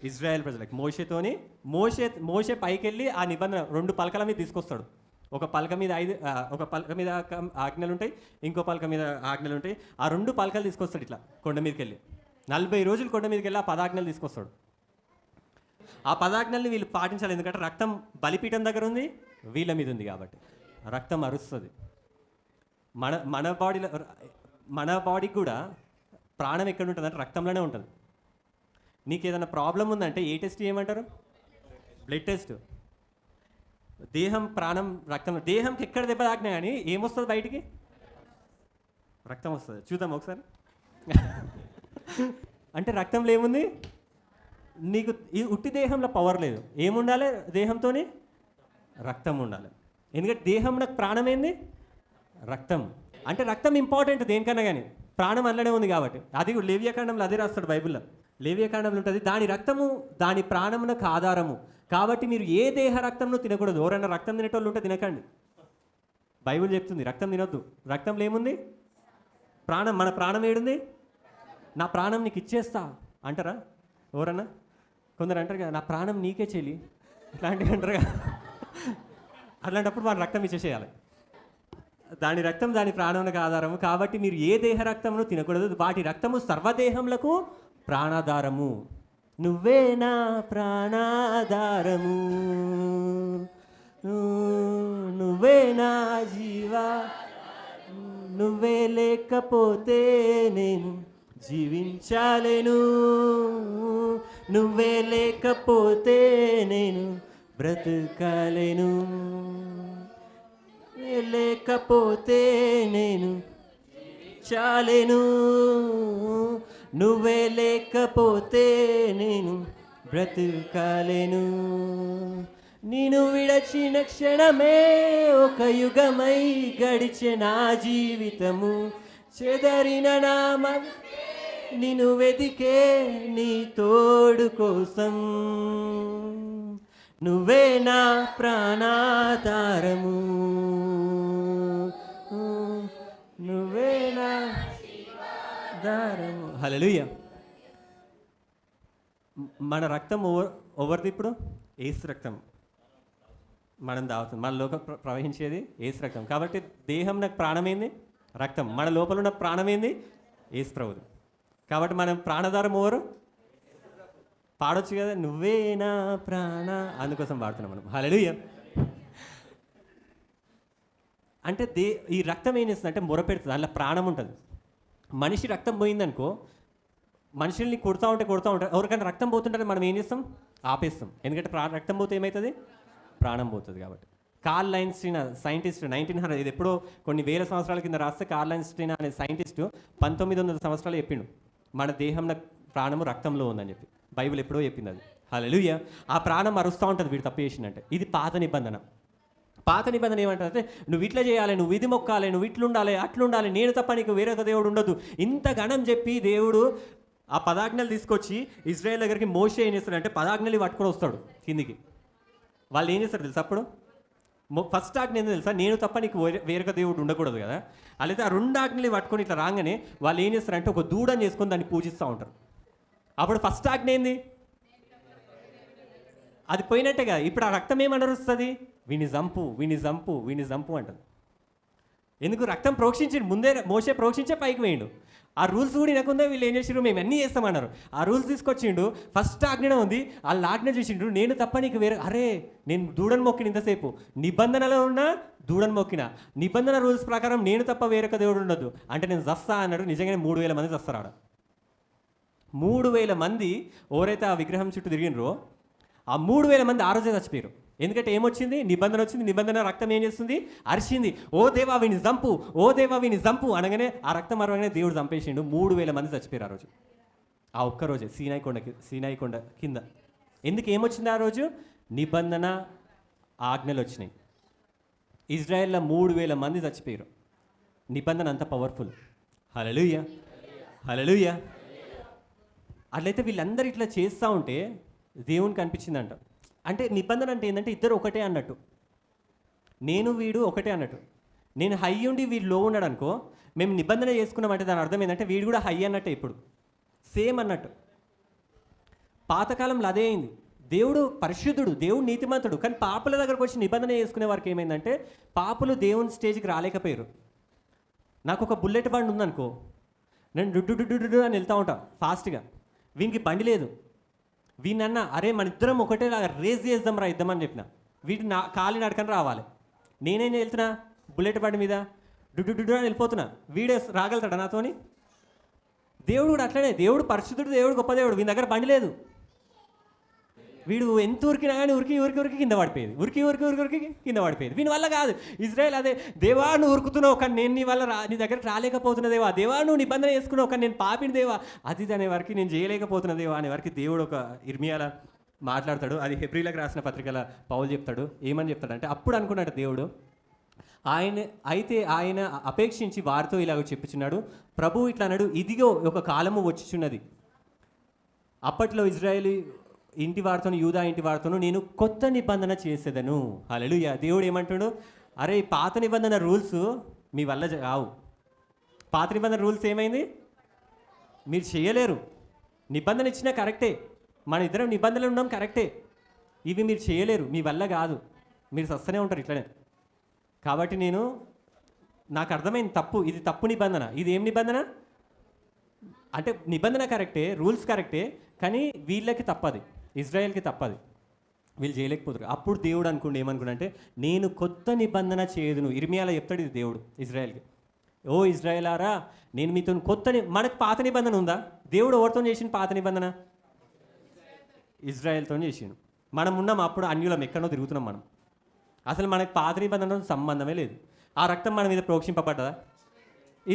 ఇజ్రాయెల్ ప్రజలకు. మోషే పైకి వెళ్ళి ఆ నిబంధన 2 పలకల మీద తీసుకొస్తాడు. ఒక పలక మీద ఒక పలక మీద ఆజ్ఞలు ఉంటాయి, ఇంకో పలక మీద ఆజ్ఞలు ఉంటాయి. ఆ 2 పలకలు తీసుకొస్తాడు ఇట్లా కొండ మీదకి వెళ్ళి. 40 రోజులు కొండ మీదకి వెళ్ళి ఆ 10 ఆజ్ఞలు తీసుకొస్తాడు. ఆ 10 ఆజ్ఞల్ని వీళ్ళు పాటించాలి. ఎందుకంటే రక్తం బలిపీఠం దగ్గర ఉంది, వీళ్ళ మీద ఉంది కాబట్టి రక్తం అరుస్తుంది. మన బాడీకి కూడా ప్రాణం ఎక్కడ ఉంటుంది అంటే రక్తంలోనే ఉంటుంది. నీకు ఏదైనా ప్రాబ్లం ఉందంటే ఏ టెస్ట్ చేయమంటారు? Blood test. దేహం, ప్రాణం, రక్తం. దేహంకి ఎక్కడ దెబ్బ తాకినా కానీ ఏమొస్తుంది బయటికి? రక్తం వస్తుంది. చూద్దాం ఒకసారి. అంటే రక్తంలో ఏముంది? నీకు ఈ ఉట్టి దేహంలో పవర్ లేదు. ఏముండాలి దేహంతో? రక్తం ఉండాలి. ఎందుకంటే దేహంలో ప్రాణం ఏంది? రక్తం. అంటే రక్తం ఇంపార్టెంట్ దేనికన్నా కానీ, ప్రాణం అందులోనే ఉంది కాబట్టి. అది లేవియాకాండంలో అదే రాస్తాడు బైబిల్లో. లేవియాకాండంలో ఉంటుంది, దాని రక్తము దాని ప్రాణమునకు ఆధారము. కాబట్టి మీరు ఏ దేహ రక్తంను తినకూడదు. ఎవరైనా రక్తం తినేటోళ్ళు ఉంటే తినకండి. బైబిల్ చెప్తుంది రక్తం తినొద్దు. రక్తంలో ఏముంది? ప్రాణం. మన ప్రాణం ఏడుంది? నా ప్రాణం నీకు ఇచ్చేస్తా అంటారా ఎవరన్నా? కొందరు అంటారు కదా, నా ప్రాణం నీకే చెల్లి, ఇట్లాంటివి అంటారు కదా. అట్లాంటప్పుడు మన రక్తం ఇచ్చేసేయాలి. దాని రక్తం దాని ప్రాణమునకు ఆధారము. కాబట్టి మీరు ఏ దేహ రక్తమును తినకూడదు. వాటి రక్తము సర్వదేహములకు ప్రాణాధారము. నువ్వే నా ప్రాణాధారము, నువ్వే నా జీవా, నువ్వే లేకపోతే నేను జీవించాలేను, నువ్వే లేకపోతే నేను బ్రతకాలేను, లేకపోతే నేను చాలేను, నువ్వే లేకపోతే నేను బ్రతకాలేను. నేను విడచిన క్షణమే ఒక యుగమై గడిచే నా జీవితము, చెదరిన నామ నిన్ను వెతికే నీ తోడు కోసం, నువ్వే నా ప్రాణాధారము, నువ్వే నా దారము. హల్లెలూయా. మన రక్తం ఎవరిది ఇప్పుడు? ఏసు రక్తం మనం తాగుతుంది. మన లోపల ప్రవహించేది ఏసు రక్తం. కాబట్టి దేహం నాకు ప్రాణమైంది రక్తం, మన లోపల ఉన్న ప్రాణమైంది ఏసు ప్రభుది. కాబట్టి మనం ప్రాణధారం ఎవరు? పాడొచ్చు కదా, నువ్వే నా ప్రాణ, అందుకోసం పాడుతున్నాం మనం. హల్లెలూయా. అంటే ఈ రక్తం ఏం చేస్తుంది అంటే మొరపెడుతుంది, అందులో ప్రాణం ఉంటుంది. మనిషి రక్తం పోయిందనుకో, మనుషుల్ని కొడుతూ ఉంటారు. ఎవరికైనా రక్తం పోతుంటే మనం ఏం చేస్తాం? ఆపేస్తాం. ఎందుకంటే రక్తం పోతే ఏమవుతుంది? ప్రాణం పోతుంది. కాబట్టి కార్ల్ ఐన్స్టీన్ సైంటిస్ట్ 1900, ఇది ఎప్పుడో కొన్ని వేల సంవత్సరాల కింద రాస్తే, కార్ల్ ఐన్స్టీన్ అనే సైంటిస్టు 1900 సంవత్సరాలు చెప్పిండు మన దేహంలో ప్రాణము రక్తంలో ఉందని చెప్పి. బైబిల్ ఎప్పుడో చెప్పింది అది. హల్లెలూయా. ఆ ప్రాణం మరుస్తూ ఉంటుంది వీడు తప్పు చేసిందంటే. ఇది పాత నిబంధన. పాత నిబంధన ఏమంటారంటే, నువ్వు ఇట్లా చేయాలి, నువ్వు ఇది మొక్కాలి, నువ్వు ఇట్లుండాలి, అట్లుండాలి, నేను తప్ప నీకు వేరొక దేవుడు ఉండదు, ఇంత గణం చెప్పి దేవుడు ఆ పదాజ్ఞలు తీసుకొచ్చి ఇజ్రాయేల్ దగ్గరికి మోషే ఏం చేస్తాడంటే పదాజ్ఞలు పట్టుకొని వస్తాడు కిందికి. వాళ్ళు ఏం చేస్తారు తెలుసా? అప్పుడు ఫస్ట్ ఆజ్ఞ ఏందో తెలుసా? నేను తప్ప నీకు వేరొక దేవుడు ఉండకూడదు కదా. అలాగే ఆ 2 ఆజ్ఞలు పట్టుకొని ఇట్లా రాగానే వాళ్ళు ఏం చేస్తారంటే ఒక దూడని చేసుకొని దాన్ని పూజిస్తూ ఉంటారు. అప్పుడు ఫస్ట్ ఆజ్ఞ ఏంది? అది పోయినట్టే కదా. ఇప్పుడు ఆ రక్తం ఏమనరుస్తుంది? వీని జంపు అంటది. ఎందుకు? రక్తం ప్రోక్షించి ముందే మోసే ప్రోక్షించే పైకి వేయండు. ఆ రూల్స్ కూడా వినకుండా వీళ్ళు ఏం చేసిండ్రు? మేము అన్నీ చేస్తామన్నారు. ఆ రూల్స్ తీసుకొచ్చిండు. ఫస్ట్ ఆజ్ఞ ఉంది, వాళ్ళ ఆజ్ఞ చూసిండ్రు. నేను తప్ప నీకు వేరే, అరే నేను దూడను మొక్కిన ఇంతసేపు, నిబంధనలో ఉన్నా దూడను మొక్కిన, నిబంధన రూల్స్ ప్రకారం నేను తప్ప వేరొక దేవుడు ఉండదు అంటే నేను జస్తా అన్నాడు. నిజంగానే 3000 మంది చస్తారు ఆడ. 3000 మంది ఎవరైతే ఆ విగ్రహం చుట్టూ తిరిగినరో ఆ 3000 మంది ఆ రోజే చచ్చిపోయారు. ఎందుకంటే ఏమొచ్చింది? నిబంధన వచ్చింది. నిబంధన రక్తం ఏం చేస్తుంది? అరిచింది, ఓ దేవా వీని జంపు, ఓ దేవా వీని జంపు అనగానే ఆ రక్తం అరవగానే దేవుడు చంపేసిండు. 3000 మంది చచ్చిపోయారు ఆ రోజు. ఆ ఒక్కరోజే సీనాయి కొండ కింద. ఎందుకు ఏమొచ్చింది ఆ రోజు? నిబంధన ఆజ్ఞలు వచ్చినాయి. ఇజ్రాయెల్లో 3000 మంది చచ్చిపోయారు. నిబంధన అంత పవర్ఫుల్. హల్లెలూయా, హల్లెలూయా. అట్లయితే వీళ్ళందరూ ఇట్లా చేస్తూ ఉంటే దేవునికి అనిపించిందంట. అంటే నిబంధన అంటే ఏంటంటే ఇద్దరు ఒకటే అన్నట్టు. నేను వీడు ఒకటే అన్నట్టు. నేను హై ఉండి వీడు లో ఉన్నాడు అనుకో, మేము నిబంధన చేసుకున్నామంటే దాని అర్థం ఏంటంటే వీడు కూడా హై అన్నట్టే, ఇప్పుడు సేమ్ అన్నట్టు. పాతకాలంలో అదే అయింది. దేవుడు పరిశుద్ధుడు, దేవుడు నీతిమంతుడు, కానీ పాపుల దగ్గరకు వచ్చి నిబంధన చేసుకునే వారికి ఏమైందంటే పాపులు దేవుని స్టేజ్కి రాలేకపోయారు. నాకు ఒక బుల్లెట్ బండి ఉందనుకో, నేను డుడ్డు అని వెళ్తూ ఉంటా ఫాస్ట్గా. వీనికి బండి లేదు. వీనన్నా అరే మన ఇద్దరం ఒకటేలాగా రేస్ చేద్దాం రా ఇద్దామని చెప్పిన, వీటి కాలి నడకని రావాలి. నేనేం వెళ్తున్నా బుల్లెట్ బండి మీద డుడ్డు అని వెళ్ళిపోతున్నా. వీడే రాగలుగుతాడా నాతోని? దేవుడు కూడా అట్లనే. దేవుడు పరిశుద్ధుడు, దేవుడు గొప్ప దేవుడు. వీని దగ్గర బండి లేదు. వీడు ఎంత ఉరికినా కానీ ఉరికి కింద పడిపోయేది, ఉరికి కింద పడిపోయేది. వీని వల్ల కాదు. ఇజ్రాయెల్ అదే, దేవా నువ్వు ఉరుకుతున్నావు కానీ నేను నీ వల్ల నీ దగ్గరకు రాలేకపోతున్నా దేవా, దేవా నువ్వు నిబంధన చేసుకున్నావు కానీ నేను పాపిని దేవా, అది అనే వరకు నేను చేయలేకపోతున్నా దేవా అనే వరకు దేవుడు ఒక ఇర్మియాల మాట్లాడతాడు. అది హెబ్రీలకు రాసిన పత్రికల పౌలు చెప్తాడు. ఏమని చెప్తాడంటే, అప్పుడు అనుకున్నాడు దేవుడు ఆయన అపేక్షించి వారితో ఇలాగ చెప్పుచున్నాడు, ప్రభు ఇట్లా అన్నాడు, ఇదిగో ఒక కాలము వచ్చిచున్నది, అప్పట్లో ఇజ్రాయేలీ ఇంటి వారితోను యూదా ఇంటి వారితోను నేను కొత్త నిబంధన చేసేదను. హల్లెలూయా. దేవుడు ఏమంటాడు? అరే పాత నిబంధన రూల్స్ మీ వల్ల కావు. పాత నిబంధన రూల్స్ ఏమైంది? మీరు చేయలేరు. నిబంధన ఇచ్చినా కరెక్టే, మన ఇద్దరం నిబంధనలు ఉన్నాం కరెక్టే, ఇవి మీరు చేయలేరు, మీ వల్ల కాదు, మీరు సస్తనే ఉంటారు ఇట్లనే. కాబట్టి నాకు అర్థమైంది తప్పు, ఇది తప్పు నిబంధన. ఇది ఏం నిబంధన అంటే నిబంధన కరెక్టే, రూల్స్ కరెక్టే, కానీ వీళ్ళకి తప్పది, ఇజ్రాయెల్కి తప్పది, వీళ్ళు చేయలేకపోతారు. అప్పుడు దేవుడు అనుకోండి ఏమనుకున్నా అంటే, నేను కొత్త నిబంధన చేయదును. ఇర్మియాలో చెప్తాడు ఇది దేవుడు ఇజ్రాయెల్కి. ఓ ఇజ్రాయెలారా, నేను మీతో మనకు పాత నిబంధన ఉందా? దేవుడు ఎవరితో చేసిన పాత నిబంధన? ఇజ్రాయెల్తో చేసిండు. మనం ఉన్నాం అప్పుడు అన్యులం, ఎక్కడో తిరుగుతున్నాం మనం. అసలు మనకు పాత నిబంధనతో సంబంధమే లేదు. ఆ రక్తం మన మీద ప్రోక్షింపబడ్డదా?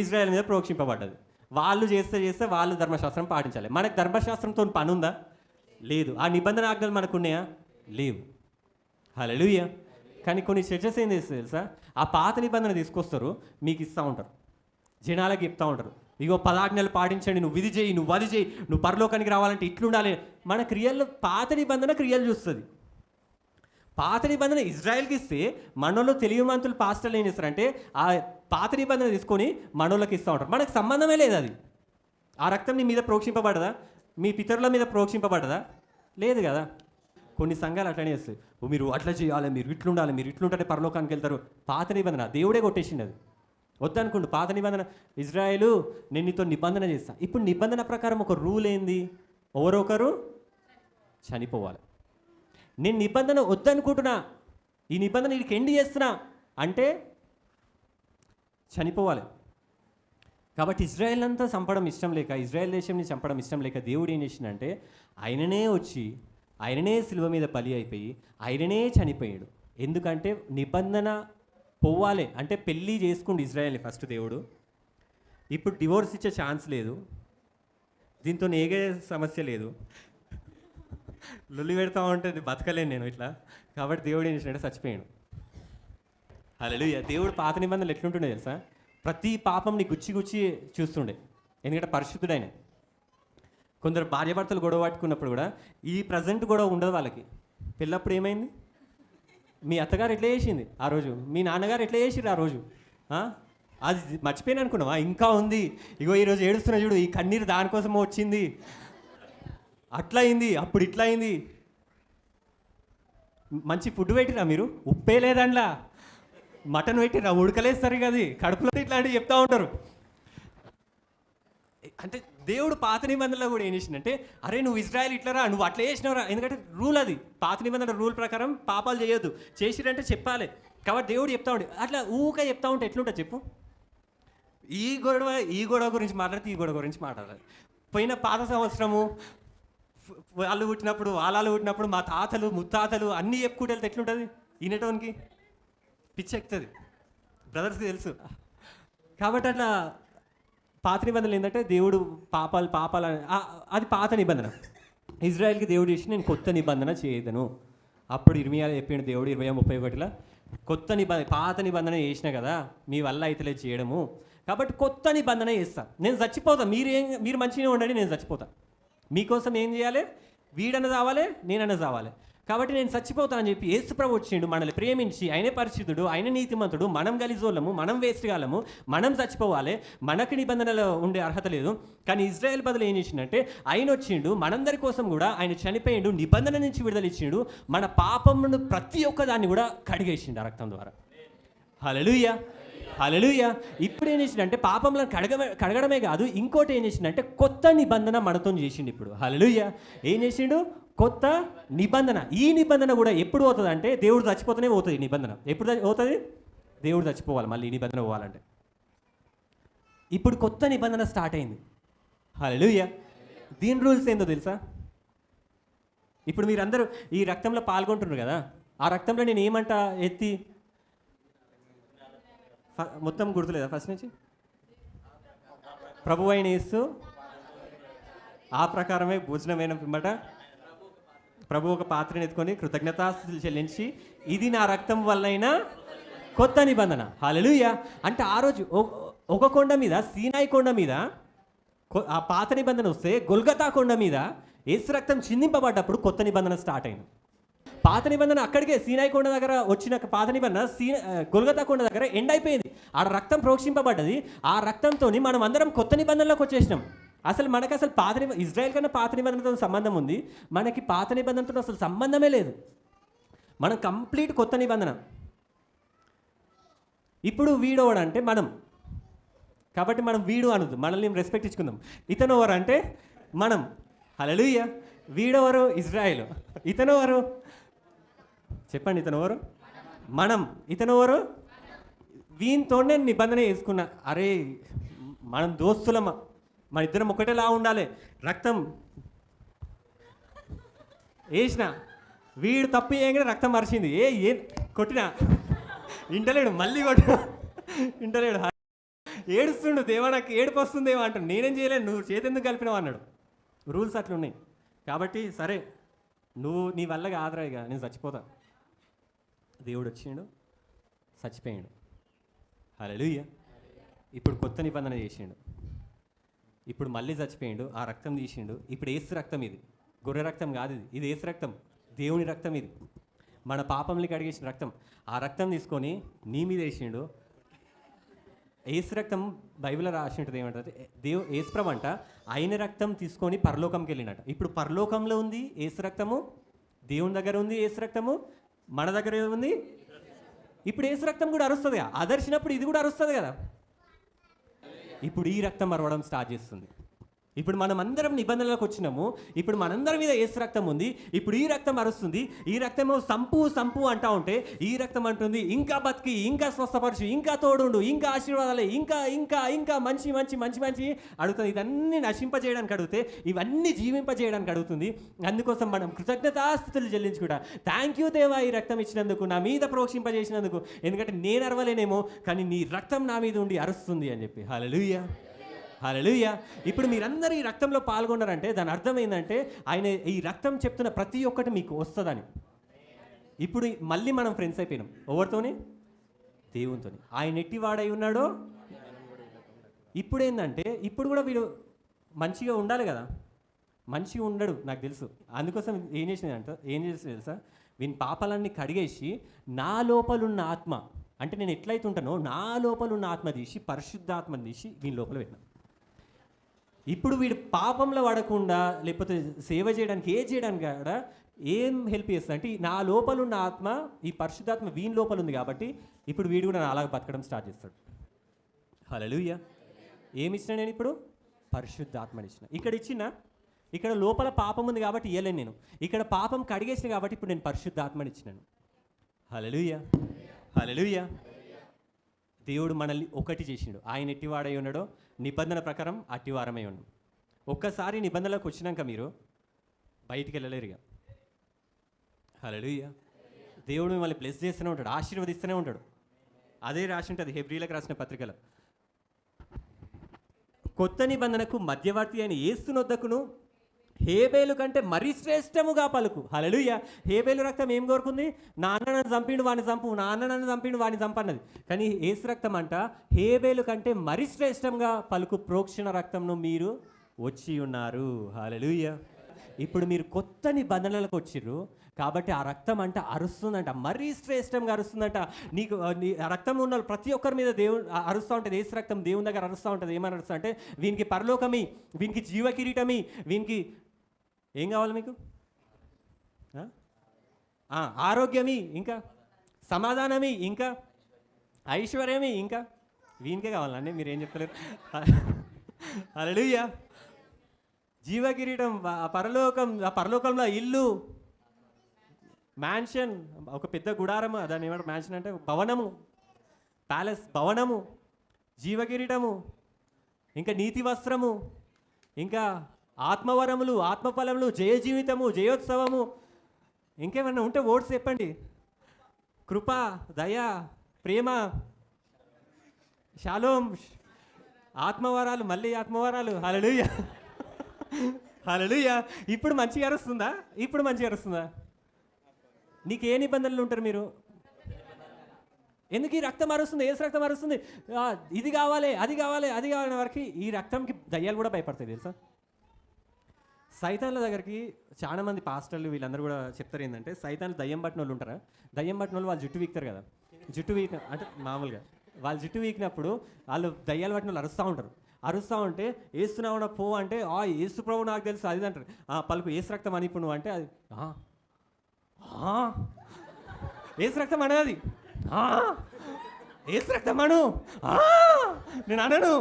ఇజ్రాయెల్ మీద ప్రోక్షింపబడ్డది. వాళ్ళు చేస్తే వాళ్ళు ధర్మశాస్త్రం పాటించాలి. మనకు ధర్మశాస్త్రంతో పని ఉందా? లేదు. ఆ నిబంధన ఆజ్ఞలు మనకు ఉన్నాయా? లేవు. హల్లెలూయా. కానీ కొన్ని చర్చస్ ఏం చేస్తుంది తెలుసా? ఆ పాత నిబంధన తీసుకొస్తారు, మీకు ఇస్తూ ఉంటారు, జనాలకి చెప్తూ ఉంటారు, ఇగో 10 ఆజ్ఞలు పాటించండి, నువ్వు ఇది చేయి, నువ్వు అది చేయి, నువ్వు పరలోకానికి రావాలంటే ఇట్లుండాలి. మన క్రియల్లో పాత నిబంధన క్రియలు చూస్తుంది. పాత నిబంధన ఇజ్రాయెల్కి ఇస్తే మనోళ్ళు తెలివిమంతులు పాస్టర్లు ఏం చేస్తారంటే ఆ పాత నిబంధన తీసుకొని మనోళ్ళకి ఇస్తూ ఉంటారు. మనకు సంబంధమే లేదు అది. ఆ రక్తం నీ మీద ప్రోక్షింపబడదా? మీ పితరుల మీద ప్రోక్షింపబడదా? లేదు కదా. కొన్ని సంఘాలు అట్లనే చేస్తాయి. మీరు అట్లా చేయాలి, మీరు ఇట్లుండాలి, మీరు ఇట్లుంటే పరలోకానికి వెళ్తారు. పాత నిబంధన దేవుడే కొట్టేసింది అది. వద్దనుకోండి. పాత నిబంధన ఇజ్రాయేలు నేను నీతో నిబంధన చేస్తా. ఇప్పుడు నిబంధన ప్రకారం ఒక రూల్ ఏంది? ఎవరొకరు చనిపోవాలి. నేను నిబంధన వద్దనుకుంటున్నా, ఈ నిబంధన వీడికి ఎండ్ చేస్తున్నా అంటే చనిపోవాలి. కాబట్టి ఇజ్రాయెల్ అంతా చంపడం ఇష్టం లేక, ఇజ్రాయెల్ దేశంని చంపడం ఇష్టం లేక దేవుడు ఏం చేసిండంటే ఆయననే వచ్చి ఆయననే సిలువ మీద బలి అయిపోయి ఆయననే చనిపోయాడు. ఎందుకంటే నిబంధన పోవాలి అంటే పెళ్ళి చేసుకుండు ఇజ్రాయెల్ని ఫస్ట్ దేవుడు. ఇప్పుడు డివోర్స్ ఇచ్చే ఛాన్స్ లేదు, దీంతో ఏగే సమస్య లేదు, లొల్లి పెడతా ఉంటుంది, బతకలేను నేను ఇట్లా. కాబట్టి దేవుడు ఏం చేసినట్టే చచ్చిపోయాడు. హల్లెలూయా. దేవుడు పాత నిబంధనలు ఎట్లుంటుండే తెలుసా? ప్రతి పాపంని గుచ్చి గుచ్చి చూస్తుండే, ఎందుకంటే పరిశుద్ధుడైన. కొందరు భార్యాభర్తలు గొడవ పట్టుకున్నప్పుడు కూడా ఈ ప్రజెంట్ గొడవ ఉండదు వాళ్ళకి. పెళ్ళప్పుడు ఏమైంది? మీ అత్తగారు ఎట్లా చేసింది ఆ రోజు, మీ నాన్నగారు ఎట్లా చేసిర్రు ఆ రోజు, అది మర్చిపోయిన అనుకున్నావా? ఇంకా ఉంది, ఇగో ఈరోజు ఏడుస్తున్నా చూడు, ఈ కన్నీరు దానికోసమో వచ్చింది, అట్లా అయింది, అప్పుడు ఇట్లా అయింది. మంచి ఫుడ్ పెట్టిరా మీరు, ఉప్పే లేదండ్లా, మటన్ పెట్టిరా, ఉడకలేస్తారు కదా, కడుపులో ఇట్లాంటివి చెప్తా ఉంటారు. అంటే దేవుడు పాత నిబంధనలో కూడా ఏం చేసిందంటే, అరే నువ్వు ఇజ్రాయెల్ ఇట్లరా, నువ్వు అట్లా చేసినవరా, ఎందుకంటే రూల్ అది, పాత నిబంధన రూల్ ప్రకారం పాపాలు చేయొద్దు, చేసిరంటే చెప్పాలి. కాబట్టి దేవుడు చెప్తా ఉండే, అట్లా ఊకే చెప్తా ఉంటే ఎట్లుంటుంది చెప్పు? ఈ గొడవ గురించి మాట్లాడితే ఈ గొడవ గురించి మాట్లాడాలి. పోయిన పాత సంవత్సరము వాళ్ళు పుట్టినప్పుడు మా తాతలు ముత్తాతలు అన్నీ చెప్పుకుంటూ వెళ్తే ఎట్లుంటుంది? ఈనటోనికి పిచ్చెక్కుతుంది, బ్రదర్స్కి తెలుసు. కాబట్టి అట్లా పాత నిబంధనలు ఏంటంటే దేవుడు పాపాలు అది పాత నిబంధన. ఇజ్రాయెల్కి దేవుడు చేసి నేను కొత్త నిబంధన చేయదను. అప్పుడు ఇర్మియాలో చెప్పిండు దేవుడు 20:31 కొత్త నిబంధన, పాత నిబంధన చేసిన కదా మీ వల్ల అయితే చేయడము, కాబట్టి కొత్త నిబంధన చేస్తా. నేను చచ్చిపోతా, మీరు మంచిగా ఉండండి, నేను చచ్చిపోతా. మీకోసం ఏం చేయాలి? వీడన్న చావాలి, నేనన్న చావాలి. కాబట్టి నేను చచ్చిపోతా అని చెప్పి యేసుప్రభు వచ్చిండు, మనల్ని ప్రేమించి, ఆయనే పరిశుద్ధుడు, ఆయన నీతిమంతుడు, మనం గలిజోళ్ళము, మనం వేస్ట్ కాలము, మనం చచ్చిపోవాలి, మనకి నిబంధనలో ఉండే అర్హత లేదు. కానీ ఇజ్రాయెల్ బదులు ఏం చేసిండంటే ఆయన వచ్చిండు, మనందరి కోసం కూడా ఆయన చనిపోయిండు, నిబంధన నుంచి విడుదల ఇచ్చిండు, మన పాపమును ప్రతి ఒక్క దాన్ని కూడా కడిగేసిండు ఆ రక్తం ద్వారా. హల్లెలూయా, హల్లెలూయా. ఇప్పుడు ఏం చేసిండంటే పాపంలను కడగడమే కాదు, ఇంకోటి ఏం చేసిండంటే కొత్త నిబంధన మనతో చేసిండు. ఇప్పుడు హల్లెలూయా. ఏం చేసిండు? కొత్త నిబంధన. ఈ నిబంధన కూడా ఎప్పుడు పోతుంది అంటే దేవుడు చచ్చిపోతూనే పోతుంది. ఈ నిబంధన ఎప్పుడు పోతుంది? దేవుడు చచ్చిపోవాలి, మళ్ళీ ఈ నిబంధన పోవాలంటే. ఇప్పుడు కొత్త నిబంధన స్టార్ట్ అయింది. హల్లెలూయా. దీని రూల్స్ ఏందో తెలుసా? ఇప్పుడు మీరందరూ ఈ రక్తంలో పాల్గొంటున్నారు కదా, ఆ రక్తంలో నేను ఏమంటా ఎత్తి మొత్తం గుర్తులేదా ఫస్ట్ నుంచి? ప్రభు అయిన యేసు ఆ ప్రకారమే భోజనమైన పిమ్మట ప్రభు ఒక పాత్రను ఎత్తుకొని కృతజ్ఞతాస్తుతులు చెల్లించి ఇది నా రక్తం వల్లైనా కొత్త నిబంధన. హల్లెలూయా. అంటే ఆ రోజు ఒక కొండ మీద, సీనాయి కొండ మీద ఆ పాత నిబంధన వస్తే, గొల్గతా కొండ మీద యేసు రక్తం చిందింపబడ్డప్పుడు కొత్త నిబంధన స్టార్ట్ అయింది. పాత నిబంధన అక్కడికే సీనాయి కొండ దగ్గర వచ్చిన పాత నిబంధన గొల్గతా కొండ దగ్గర ఎండ్ అయిపోయింది. ఆ రక్తం ప్రోక్షింపబడ్డది. ఆ రక్తంతో మనం అందరం కొత్త నిబంధనలోకి వచ్చేసినాం. మనకు అసలు ఇజ్రాయెల్ కన్నా పాత నిబంధనతో సంబంధం ఉంది, మనకి పాత నిబంధనతో అసలు సంబంధమే లేదు. మనం కంప్లీట్ కొత్త నిబంధన. ఇప్పుడు వీడోవాడు అంటే మనం, కాబట్టి మనం వీడు అనొద్దు, మనల్ని రెస్పెక్ట్ ఇచ్చుకుందాం. ఇతను ఎవరు అంటే మనం. హల్లెలూయా. వీడెవరు? ఇజ్రాయెల్. ఇతను ఎవరు చెప్పండి? ఇతను ఎవరు? మనం. ఇతను ఎవరు? వీనితోనే నిబంధన వేసుకున్నా, అరే మనం దోస్తులమ్మ, మన ఇద్దరం ఒకటేలా ఉండాలి, రక్తం వేసిన వీడు తప్పు చేయగానే రక్తం మరిచింది, ఏం కొట్టినా ఇంటలేడు, మళ్ళీ కొట్టినా ఇంటలేడు, ఏడుస్తుండు, దేవా నాకు ఏడుపు వస్తుందేమో అంటాడు. నేనేం చేయలేను, నువ్వు చేతెందుకు కలిపినావు అన్నాడు. రూల్స్ అట్లున్నాయి. కాబట్టి సరే నువ్వు నీ వల్ల కాదురా, ఇక నేను చచ్చిపోతా. దేవుడు వచ్చిండు, చచ్చిపోయాడు. హల్లెలూయా. ఇప్పుడు కొత్త నిబంధన చేసిండు, ఇప్పుడు మళ్ళీ చచ్చిపోయిండు, ఆ రక్తం తీసిండు. ఇప్పుడు యేసు రక్తం, ఇది గొర్రె రక్తం కాదు, ఇది యేసు రక్తం, దేవుని రక్తం ఇది. మన పాపంని కడిగేసిన రక్తం. ఆ రక్తం తీసుకొని నీ మీద వేసిండు. ఏసు రక్తం బైబిల్లో రాసి ఉంటుంది ఏమంటారు, ఏసుప్రభు అంట ఆయన రక్తం తీసుకొని పరలోకంకి వెళ్ళినట. ఇప్పుడు పరలోకంలో ఉంది ఏసు రక్తము, దేవుని దగ్గర ఉంది ఏసు రక్తము, మన దగ్గర ఉంది. ఇప్పుడు ఏసు రక్తం కూడా అరుస్తుంది కదా, అదర్శినప్పుడు ఇది కూడా అరుస్తుంది కదా. ఇప్పుడు ఈ రక్తం అరవడం స్టార్ట్ చేస్తుంది. ఇప్పుడు మనం అందరం నిబంధనలకు వచ్చినాము. ఇప్పుడు మనందరి మీద ఏసు రక్తం ఉంది. ఇప్పుడు ఈ రక్తం అరుస్తుంది. ఈ రక్తము సంపు సంపు అంటా ఉంటే ఈ రక్తం అంటుంది ఇంకా బతికి, ఇంకా స్వస్థపరచు, ఇంకా తోడుండు, ఇంకా ఆశీర్వాదాలే, ఇంకా ఇంకా ఇంకా మంచి మంచి మంచి మంచి అడుగుతుంది. ఇవన్నీ నశింపజేయడానికి అడిగితే ఇవన్నీ జీవింపజేయడానికి అడుగుతుంది. అందుకోసం మనం కృతజ్ఞతాస్థుతులు చెల్లించుకుంటా. థ్యాంక్ యూ దేవా ఈ రక్తం ఇచ్చినందుకు, నా మీద ప్రోక్షింపజేసినందుకు. ఎందుకంటే నేను అరవలేనేమో కానీ నీ రక్తం నా మీద ఉండి అరుస్తుంది అని చెప్పి. హల్లెలూయా, హల్లెలూయా. ఇప్పుడు మీరందరూ ఈ రక్తంలో పాల్గొన్నారంటే దాని అర్థం ఏంటంటే ఆయన ఈ రక్తం చెప్తున్న ప్రతి ఒక్కటి మీకు వస్తుందని. ఇప్పుడు మళ్ళీ మనం ఫ్రెండ్స్ అయిపోయినాం. ఎవరితోని? దేవునితో. ఆయన ఎట్టివాడై ఉన్నాడో ఇప్పుడు ఏంటంటే ఇప్పుడు కూడా వీడు మంచిగా ఉండాలి కదా. మంచిగా ఉండడు నాకు తెలుసు. అందుకోసం ఏం చేసింది తెలుసా, వీని పాపాలన్నీ కడిగేసి నా లోపలున్న ఆత్మ, అంటే నేను ఎట్లయితే ఉంటానో నా లోపలున్న ఆత్మ తీసి, పరిశుద్ధాత్మని తీసి వీని లోపల పెట్టిన. ఇప్పుడు వీడు పాపంలో పడకుండా లేకపోతే సేవ చేయడానికి చేయడానికి కూడా ఏం హెల్ప్ చేస్తుంది అంటే నా లోపల ఉన్న ఆత్మ, ఈ పరిశుద్ధాత్మ వీని లోపల ఉంది కాబట్టి ఇప్పుడు వీడు కూడా అలాగ బతకడం స్టార్ట్ చేస్తాడు. హల్లెలూయా. ఏమి ఇచ్చిన నేను ఇప్పుడు? పరిశుద్ధాత్మని ఇచ్చిన. ఇక్కడ లోపల పాపం ఉంది కాబట్టి ఇయ్యలేను నేను. ఇక్కడ పాపం కడిగేసిన కాబట్టి ఇప్పుడు నేను పరిశుద్ధాత్మని ఇచ్చినాను. హల్లెలూయా, హల్లెలూయా. దేవుడు మనల్ని ఒకటి చేసిండు. ఆయన ఎట్టివాడై ఉన్నాడో నిబంధన ప్రకారం అట్టివారమై ఉన్నాం. ఒక్కసారి నిబంధనలకు వచ్చినాక మీరు బయటికి వెళ్ళలేరు ఇక. హల్లెలూయా. దేవుడు మిమ్మల్ని బ్లెస్ చేస్తూనే ఉంటాడు, ఆశీర్వదిస్తూనే ఉంటాడు. అదే రాసి ఉంటుంది హెబ్రీలకు రాసిన పత్రికలో. కొత్త నిబంధనకు మధ్యవర్తి అయిన యేసునొద్దకును హేబేలు కంటే మరీ శ్రేష్టముగా పలుకు. హల్లెలూయా. హేబేలు రక్తం ఏం కోరుకుంది? నా అన్న నన్ను చంపిండు వాడిని చంపు, నా అన్న నన్ను చంపిండు వాడిని చంపన్నది. కానీ యేసు రక్తం అంట హేబేలు కంటే మరీ శ్రేష్టంగా పలుకు ప్రోక్షణ రక్తంను మీరు వచ్చి ఉన్నారు. హల్లెలూయా. ఇప్పుడు మీరు కొత్త నిబంధనలకు వచ్చిర్రు కాబట్టి ఆ రక్తం అంట అరుస్తుందంట, మరీ శ్రేష్టంగా అరుస్తుందంట. నీకు ఆ రక్తం ఉన్న ప్రతి ఒక్కరి మీద దేవుడు అరుస్తూ ఉంటుంది. యేసు రక్తం దేవుని దగ్గర అరుస్తూ ఉంటుంది. ఏమని అరుస్తా అంటే వీనికి పరలోకమి, వీనికి జీవ కిరీటమి, వీనికి ఏం కావాలి మీకు? ఆరోగ్యమి, ఇంకా సమాధానమి, ఇంకా ఐశ్వర్యమి, ఇంకా వీనికే కావాలండి. మీరు ఏం చెప్తలేరు? హల్లెలూయా. జీవ కిరీటం, పరలోకం, ఆ పరలోకంలో ఇల్లు, మ్యాన్షన్, ఒక పెద్ద గుడారము, దాన్ని ఏమంటారు మ్యాన్షన్ అంటే భవనము, ప్యాలెస్ భవనము, జీవ కిరీటము, ఇంకా నీతి వస్త్రము, ఇంకా ఆత్మవరములు, ఆత్మఫలములు, జయ జీవితము, జయోత్సవము, ఇంకేమన్నా ఉంటే ఓట్స్ చెప్పండి. కృప, దయ, ప్రేమ, షాలోమ్, ఆత్మవరాలు, మళ్ళీ ఆత్మవరాలు. హల్లెలూయా, హల్లెలూయా. ఇప్పుడు మంచిగా అరుస్తుందా? ఇప్పుడు మంచిగా అరుస్తుందా? నీకు ఏ నిబంధనలు ఉంటారు మీరు? ఎందుకు ఈ రక్తం అరుస్తుంది? ఏసు రక్తం అరుస్తుంది, ఇది కావాలి, అది కావాలి, అది కావాలనే వరకు ఈ రక్తంకి దయ్యాలు కూడా భయపడతాయి తెలుసా. సైతాన్ల దగ్గరికి చాలా మంది పాస్టర్లు వీళ్ళందరూ కూడా చెప్తారు ఏంటంటే, సైతాన్లు దయ్యం పట్టిన వాళ్ళు ఉంటారా, దయ్యం పట్టిన వాళ్ళు జుట్టు వీక్తారు కదా. జుట్టు వీకిన అంటే మామూలుగా వాళ్ళు జుట్టు వీకినప్పుడు వాళ్ళు దయ్యాలు పట్టిన వాళ్ళు అరుస్తూ ఉంటే ఏస్తున్నావు పో అంటే ఏసు ప్రభు నాకు తెలుసు అది అంటారు. పలుకు ఏసు రక్తం అని ఇప్పుడు నువ్వు అంటే అది ఏసు రక్తం అనేది ఏసు రక్తం అను, నేను అనను.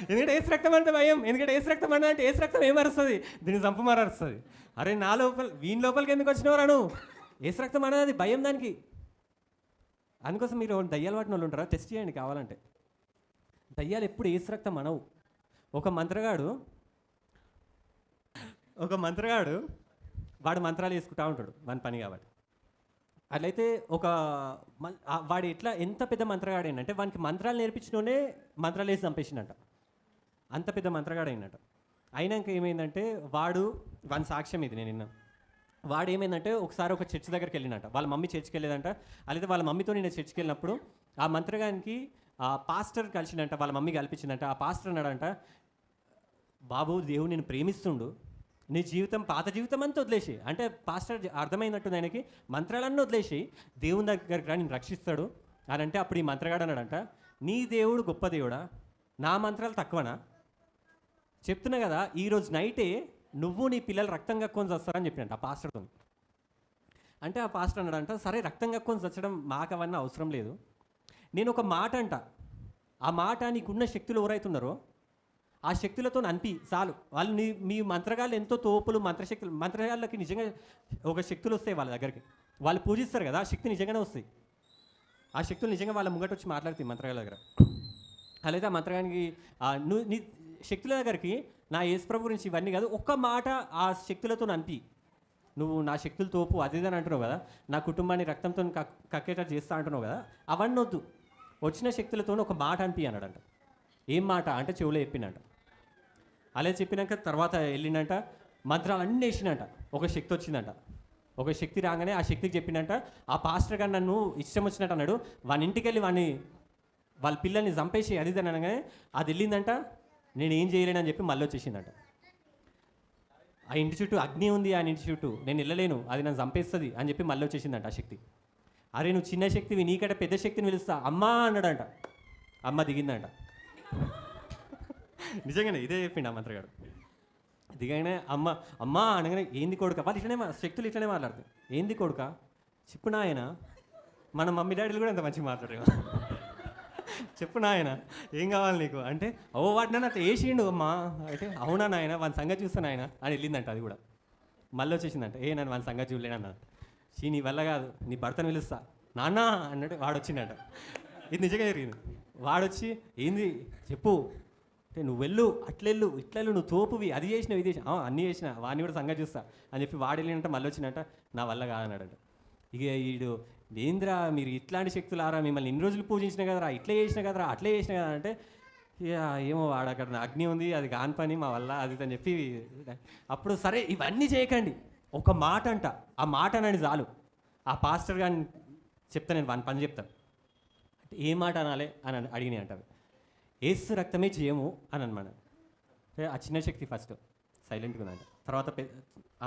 ఎందుకంటే ఏసు రక్తం అంటే భయం. ఎందుకంటే ఏసు రక్తం అంటే ఏసు రక్తం ఏమరుస్తుంది? దీన్ని చంపమరుస్తుంది. అరే నా లోపల వీని లోపలికి ఎందుకు వచ్చినవరా నువ్వు? ఏసు రక్తం అనేది భయం దానికి. అందుకోసం మీరు దయ్యాలు పట్టిన వాళ్ళు ఉంటారా? టెస్ట్ చేయండి కావాలంటే. దయ్యాలు ఎప్పుడు ఏసు రక్తం అనవు. ఒక మంత్రగాడు వాడు మంత్రాలు వేసుకుంటూ ఉంటాడు వాని పని కాబట్టి. అట్లయితే వాడు ఎంత పెద్ద మంత్రగాడు ఏంటంటే వానికి మంత్రాలు నేర్పించినోనే మంత్రాలు వేసి చంపేసిందంట. అంత పెద్ద మంత్రగాడు అయినట్ట. అయినాక ఏమైందంటే వాని సాక్ష్యం ఇది నేను విన్నా. వాడు ఏమైందంటే ఒకసారి ఒక చర్చ్ దగ్గరికి వెళ్ళినట్ట. వాళ్ళ మమ్మీ చర్చ్కి వెళ్ళేదంట. అయితే వాళ్ళ మమ్మీతో నేను చర్చ్కి వెళ్ళినప్పుడు ఆ మంత్రగానికి ఆ పాస్టర్ కలిసిందంట. వాళ్ళ మమ్మీ కల్పించిందంట. ఆ పాస్టర్ అన్నాడంట, బాబు దేవుడు నేను ప్రేమిస్తుండు నీ జీవితం పాత జీవితం అంతా వదిలేసి, అంటే పాస్టర్ అర్థమైనట్టుంది ఆయనకి, మంత్రాలన్నీ వదిలేసి దేవుని దగ్గరికి రా నేను రక్షిస్తాడు అని అంటే అప్పుడు ఈ మంత్రగాడు అన్నాడంట, నీ దేవుడు గొప్ప దేవుడా, నా మంత్రాలు తక్కువనా? చెప్తున్నా కదా ఈరోజు నైటే నువ్వు నీ పిల్లలు రక్తం కక్కుని చస్తారని చెప్పినట్టు ఆ పాస్టర్తో. అంటే ఆ పాస్టర్ అన్నాడంట, సరే రక్తం కక్కుని చచ్చడం మాకు అవన్నీ అవసరం లేదు, నేను ఒక మాట అంట, ఆ మాట నీకున్న శక్తులు ఎవరైతున్నారో ఆ శక్తులతో అనిపి చాలు. వాళ్ళు మీ మంత్రగాళ్ళు ఎంతో తోపులు మంత్రగాళ్ళకి నిజంగా ఒక శక్తులు వస్తాయి వాళ్ళ దగ్గరికి, వాళ్ళు పూజిస్తారు కదా, ఆ శక్తి నిజంగానే వస్తాయి, ఆ శక్తులు నిజంగా వాళ్ళ ముంగట వచ్చి మాట్లాడుతాయి మంత్రగాళ్ళ దగ్గర. అలాగే ఆ మంత్రగానికి నువ్వు నీ శక్తుల దగ్గరికి నా యేసుప్రభు గురించి ఇవన్నీ కాదు, ఒక్క మాట ఆ శక్తులతో అనిపి, నువ్వు నా శక్తులు తోపు అదేదని అంటున్నావు కదా, నా కుటుంబాన్ని రక్తంతో కక్కేటట్టు చేస్తా అంటున్నావు కదా, అవన్నీ వద్దు, వచ్చిన శక్తులతో ఒక మాట అనిపి అన్నాడంట. ఏం మాట అంటే చెవులో చెప్పిండంట. అలా చెప్పినాక తర్వాత వెళ్ళిండంట, మంత్రాలు అన్నీ వేసిండంట, ఒక శక్తి వచ్చిందంట. ఒక శక్తి రాగానే ఆ శక్తికి చెప్పిండంట, ఆ పాస్టర్ గారు నన్ను ఇష్టం వచ్చినట్టు అన్నాడు, వాని ఇంటికి వెళ్ళి వాళ్ళ పిల్లల్ని చంపేసి అది అనగానే అది వెళ్ళిందంట, నేను ఏం చేయలేనని చెప్పి మళ్ళీ వచ్చేసిందంట. ఆ ఇంటి చుట్టూ అగ్ని ఉంది, ఆ ఇంటి చుట్టూ నేను వెళ్ళలేను, అది నన్ను చంపేస్తుంది అని చెప్పి మళ్ళీ వచ్చేసిందంట ఆ శక్తి. అరే నువ్వు చిన్న శక్తివి, నీకంటే పెద్ద శక్తిని పిలుస్తా అమ్మా అన్నాడంట. అమ్మ దిగిందంట. నిజంగానే ఇదే చెప్పిండు ఆ మంత్రగాడు. దిగగానే అమ్మ అనగానే ఏంది కొడుక, వాళ్ళు ఇట్లనే శక్తులు ఇట్లనే మాట్లాడతాయి, ఏంది కొడుక చెప్పు నాయన, మన మమ్మీ డాడీలు కూడా అంత మంచిగా మాట్లాడారు, చెప్పు నాయన ఏం కావాలి నీకు అంటే, వాటిని అట్లా వేసిండు అమ్మా అయితే, అవునా నాయన వాని సంగతి చూస్తాను ఆయన అని వెళ్ళిందంట. అది కూడా మళ్ళీ వచ్చేసిందంట, నన్ను వాని సంగతి చూడలేనన్న, నీ వల్ల కాదు నీ భర్తను పిలుస్తా నాన్న అన్నట్టు వాడు వచ్చిందంట. ఇది నిజంగా జరిగింది. వాడొచ్చి ఏంది చెప్పు అంటే, నువ్వు వెళ్ళు అట్లెళ్ళు ఇట్లెళ్ళు, నువ్వు తోపువి అది చేసినావు ఇది చేసినా, అన్నీ చేసిన వాడిని కూడా సంగతి చూస్తా అని చెప్పి వాడు వెళ్ళినంట. మళ్ళీ వచ్చినట్ట, నా వల్ల కాదన్నాడంట. ఇక వీడు ఏంద్రా మీరు ఇట్లాంటి శక్తులారా, మిమ్మల్ని ఇన్ని రోజులు పూజించిన కదరా, ఇట్లా చేసిన కదరా, అట్లే చేసిన కదా అంటే, ఇక ఏమో వాడు అక్కడ అగ్ని ఉంది అది కాని పని మా వల్ల అది అని చెప్పి, అప్పుడు సరే ఇవన్నీ చేయకండి, ఒక మాట అంట, ఆ మాట అనండి చాలు. ఆ పాస్టర్ గారిని చెప్తా, నేను వాని పని చెప్తాను అంటే, ఏ మాట అనాలి అని అడిగినాయి అంటారు. ఏసు రక్తమే చేయము అని అనమాట. ఆ చిన్న శక్తి ఫస్ట్ సైలెంట్గా ఉందంట, తర్వాత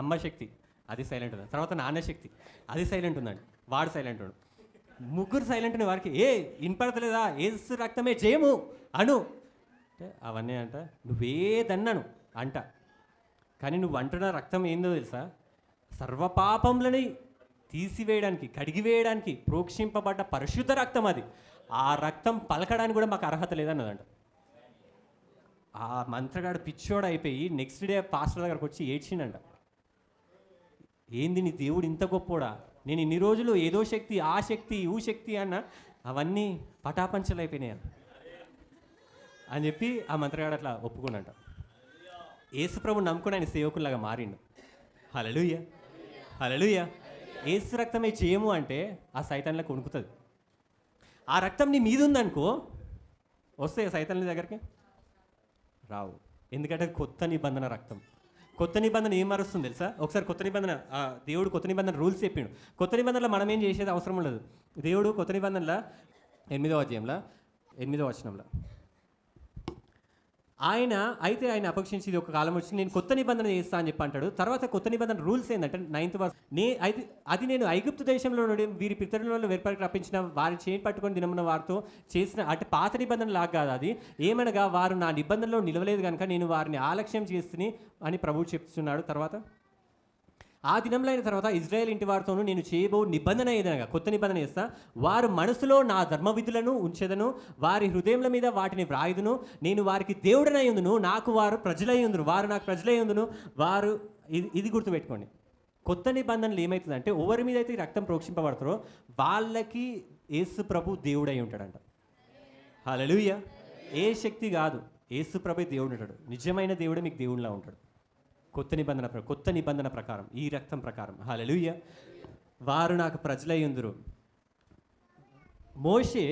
అమ్మ శక్తి అది సైలెంట్ ఉందండి, తర్వాత నాన్న శక్తి అది సైలెంట్ ఉందండి, వాడు సైలెంట్ ఉన్నాడు. ముగ్గురు సైలెంట్ ఉన్న వారికి వినపడతలేదా ఏసు రక్తమే చేయము అను అంటే, అవన్నీ అంట నువ్వేదన్నాను అంట, కానీ నువ్వు అంటున్న రక్తం ఏందో తెలుసా, సర్వపాపంలని తీసివేయడానికి కడిగివేయడానికి ప్రోక్షింపబడ్డ పరిశుద్ధ రక్తం అది, ఆ రక్తం పలకడానికి కూడా మాకు అర్హత లేదన్నదంట. ఆ మంత్రగాడు పిచ్చోడు అయిపోయి నెక్స్ట్ డే పాస్టర్ దగ్గరకు వచ్చి ఏడ్చిండంట. ఏంది నీ దేవుడు ఇంత గొప్పోడా, నేను ఇన్ని రోజులు ఏదో శక్తి ఆ శక్తి ఊ శక్తి అన్న అవన్నీ పటాపంచలు అయిపోయినాయి అని చెప్పి ఆ మంత్రగాడు అట్లా ఒప్పుకున్నట్ట. యేసుప్రభు నమ్ముకుని ఆయన సేవకుల్లాగా మారిండు. హల్లెలూయా హల్లెలూయా. ఏసు రక్తమే చేయము అంటే ఆ సైతాన్లకు వణుకుతుంది. ఆ రక్తం నీ మీద ఉందనుకో, వస్తాయి సైతాన్ల దగ్గరికి రావు, ఎందుకంటే కొత్త నిబంధన రక్తం. కొత్త నిబంధన ఏం మారుస్తుంది తెలుసా? ఒకసారి కొత్త నిబంధన దేవుడు కొత్త నిబంధన రూల్స్ చెప్పిండు. కొత్త నిబంధనలో మనం ఏం చేసేది అవసరం ఉండదు. దేవుడు కొత్త నిబంధనలో 8వ అధ్యాయంలో 8వ వచనంలో ఆయన అపేక్షించి ఇది ఒక కాలం వచ్చి నేను కొత్త నిబంధన చేస్తా అని చెప్పి అంటాడు. తర్వాత కొత్త నిబంధన రూల్స్ ఏంటంటే 9th వర్స్, అది నేను ఐగుప్తు దేశంలో నుండి వీరి పితరులలో వెలుపలికి రప్పించిన వారి చేయి పట్టుకొని దినమున వారితో చేసిన అంటే పాత నిబంధన లాగా కాదు అది. ఏమనగా వారు నా నిబంధనలో నిలవలేదు కనుక నేను వారిని ఆలక్ష్యం చేస్తుని అని ప్రభువు చెప్తున్నాడు. తర్వాత ఆ దినంలో అయిన తర్వాత ఇజ్రాయేల్ ఇంటి వారితోనూ నేను చేయబో నిబంధన ఏదనగా కొత్త నిబంధన చేస్తా, వారు మనసులో నా ధర్మ విధులను ఉంచెదను, వారి హృదయముల మీద వాటిని వ్రాయుదును, నేను వారికి దేవుడనై ఉందును, నాకు వారు ప్రజలై ఉందును, వారు నాకు ప్రజలై ఉందును. వారు ఇది గుర్తుపెట్టుకోండి. కొత్త నిబంధనలు ఏమవుతుందంటే ఎవరి మీద అయితే రక్తం ప్రోక్షింపబడతారో వాళ్ళకి యేసు ప్రభు దేవుడై ఉంటాడంట. హల్లెలూయా. ఏ శక్తి కాదు, యేసు ప్రభు దేవుడు ఉంటాడు. నిజమైన దేవుడే మీకు దేవుడిలా ఉంటాడు. కొత్త నిబంధన ప్రకారం ఈ రక్తం ప్రకారం. హల్లెలూయా. వారు నాకు ప్రజలై ఉందురు. మోషే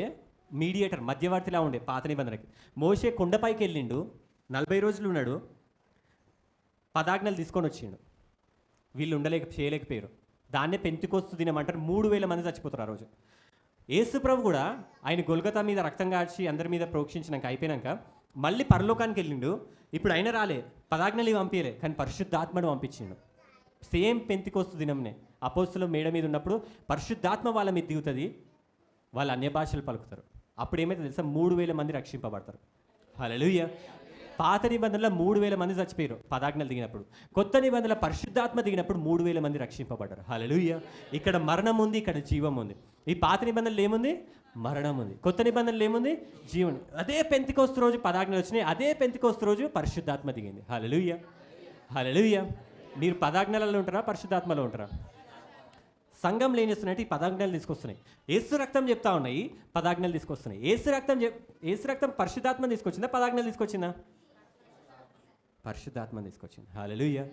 మీడియేటర్ మధ్యవర్తిలా ఉండే పాత నిబంధనకి. మోషే కొండపైకి వెళ్ళిండు, 40 రోజులు ఉన్నాడు, 10 ఆజ్ఞలు తీసుకొని వచ్చిండు. వీళ్ళు చేయలేకపోయారు. దాన్నే పెంతెకొస్తు దినం అంటారు. 3000 మంది చచ్చిపోతారు ఆ రోజు. యేసు ప్రభు కూడా ఆయన గొల్గొతా మీద రక్తం కాచి అందరి మీద ప్రోక్షించినాక అయిపోయినాక మళ్ళీ పరలోకానికి వెళ్ళిండు. ఇప్పుడు అయినా రాలే, పదాజ్ఞలు పంపించలే, కానీ పరిశుద్ధాత్మను పంపించిండు. సేమ్ పెంతికోస్తు దినంనే అపోస్తులు మేడ మీద ఉన్నప్పుడు పరిశుద్ధాత్మ వాళ్ళ మీద దిగుతుంది, వాళ్ళు అన్య భాషలు పలుకుతారు. అప్పుడు ఏమైతే తెలుసా, 3,000 మంది రక్షింపబడతారు. హల్లెలూయా. పాత నిబంధనలో 3,000 మంది చచ్చిపోయారు పదాజ్ఞలు దిగినప్పుడు. కొత్త నిబంధనల పరిశుద్ధాత్మ దిగినప్పుడు 3,000 మంది రక్షింపబడ్డారు. హల్లెలూయా. ఇక్కడ మరణం ఉంది, ఇక్కడ జీవం ఉంది. ఈ పాత నిబంధనలు ఏముంది? మరణం ఉంది. కొత్త నిబంధనలు ఏముంది? జీవం. అదే పెంతికోస్తు రోజు పదాజ్ఞలు వచ్చినాయి, అదే పెంతికోస్తు రోజు పరిశుద్ధాత్మ దిగింది. హల్లెలూయా. హల్లెలూయా. మీరు పదాజ్ఞలలో ఉంటారా, పరిశుద్ధాత్మలో ఉంటారా? సంఘంలో ఏం చేస్తున్నాయి? ఈ పదాజ్ఞలు తీసుకొస్తున్నాయి. యేసు రక్తం చెప్తా ఉన్నాయి, పదాజ్ఞలు తీసుకొస్తున్నాయి. యేసు రక్తం పరిశుద్ధాత్మ తీసుకొచ్చిందా, పదాజ్ఞలు తీసుకొచ్చిందా? పరిశుద్ధాత్మ తీసుకొచ్చింది. హల్లెలూయా.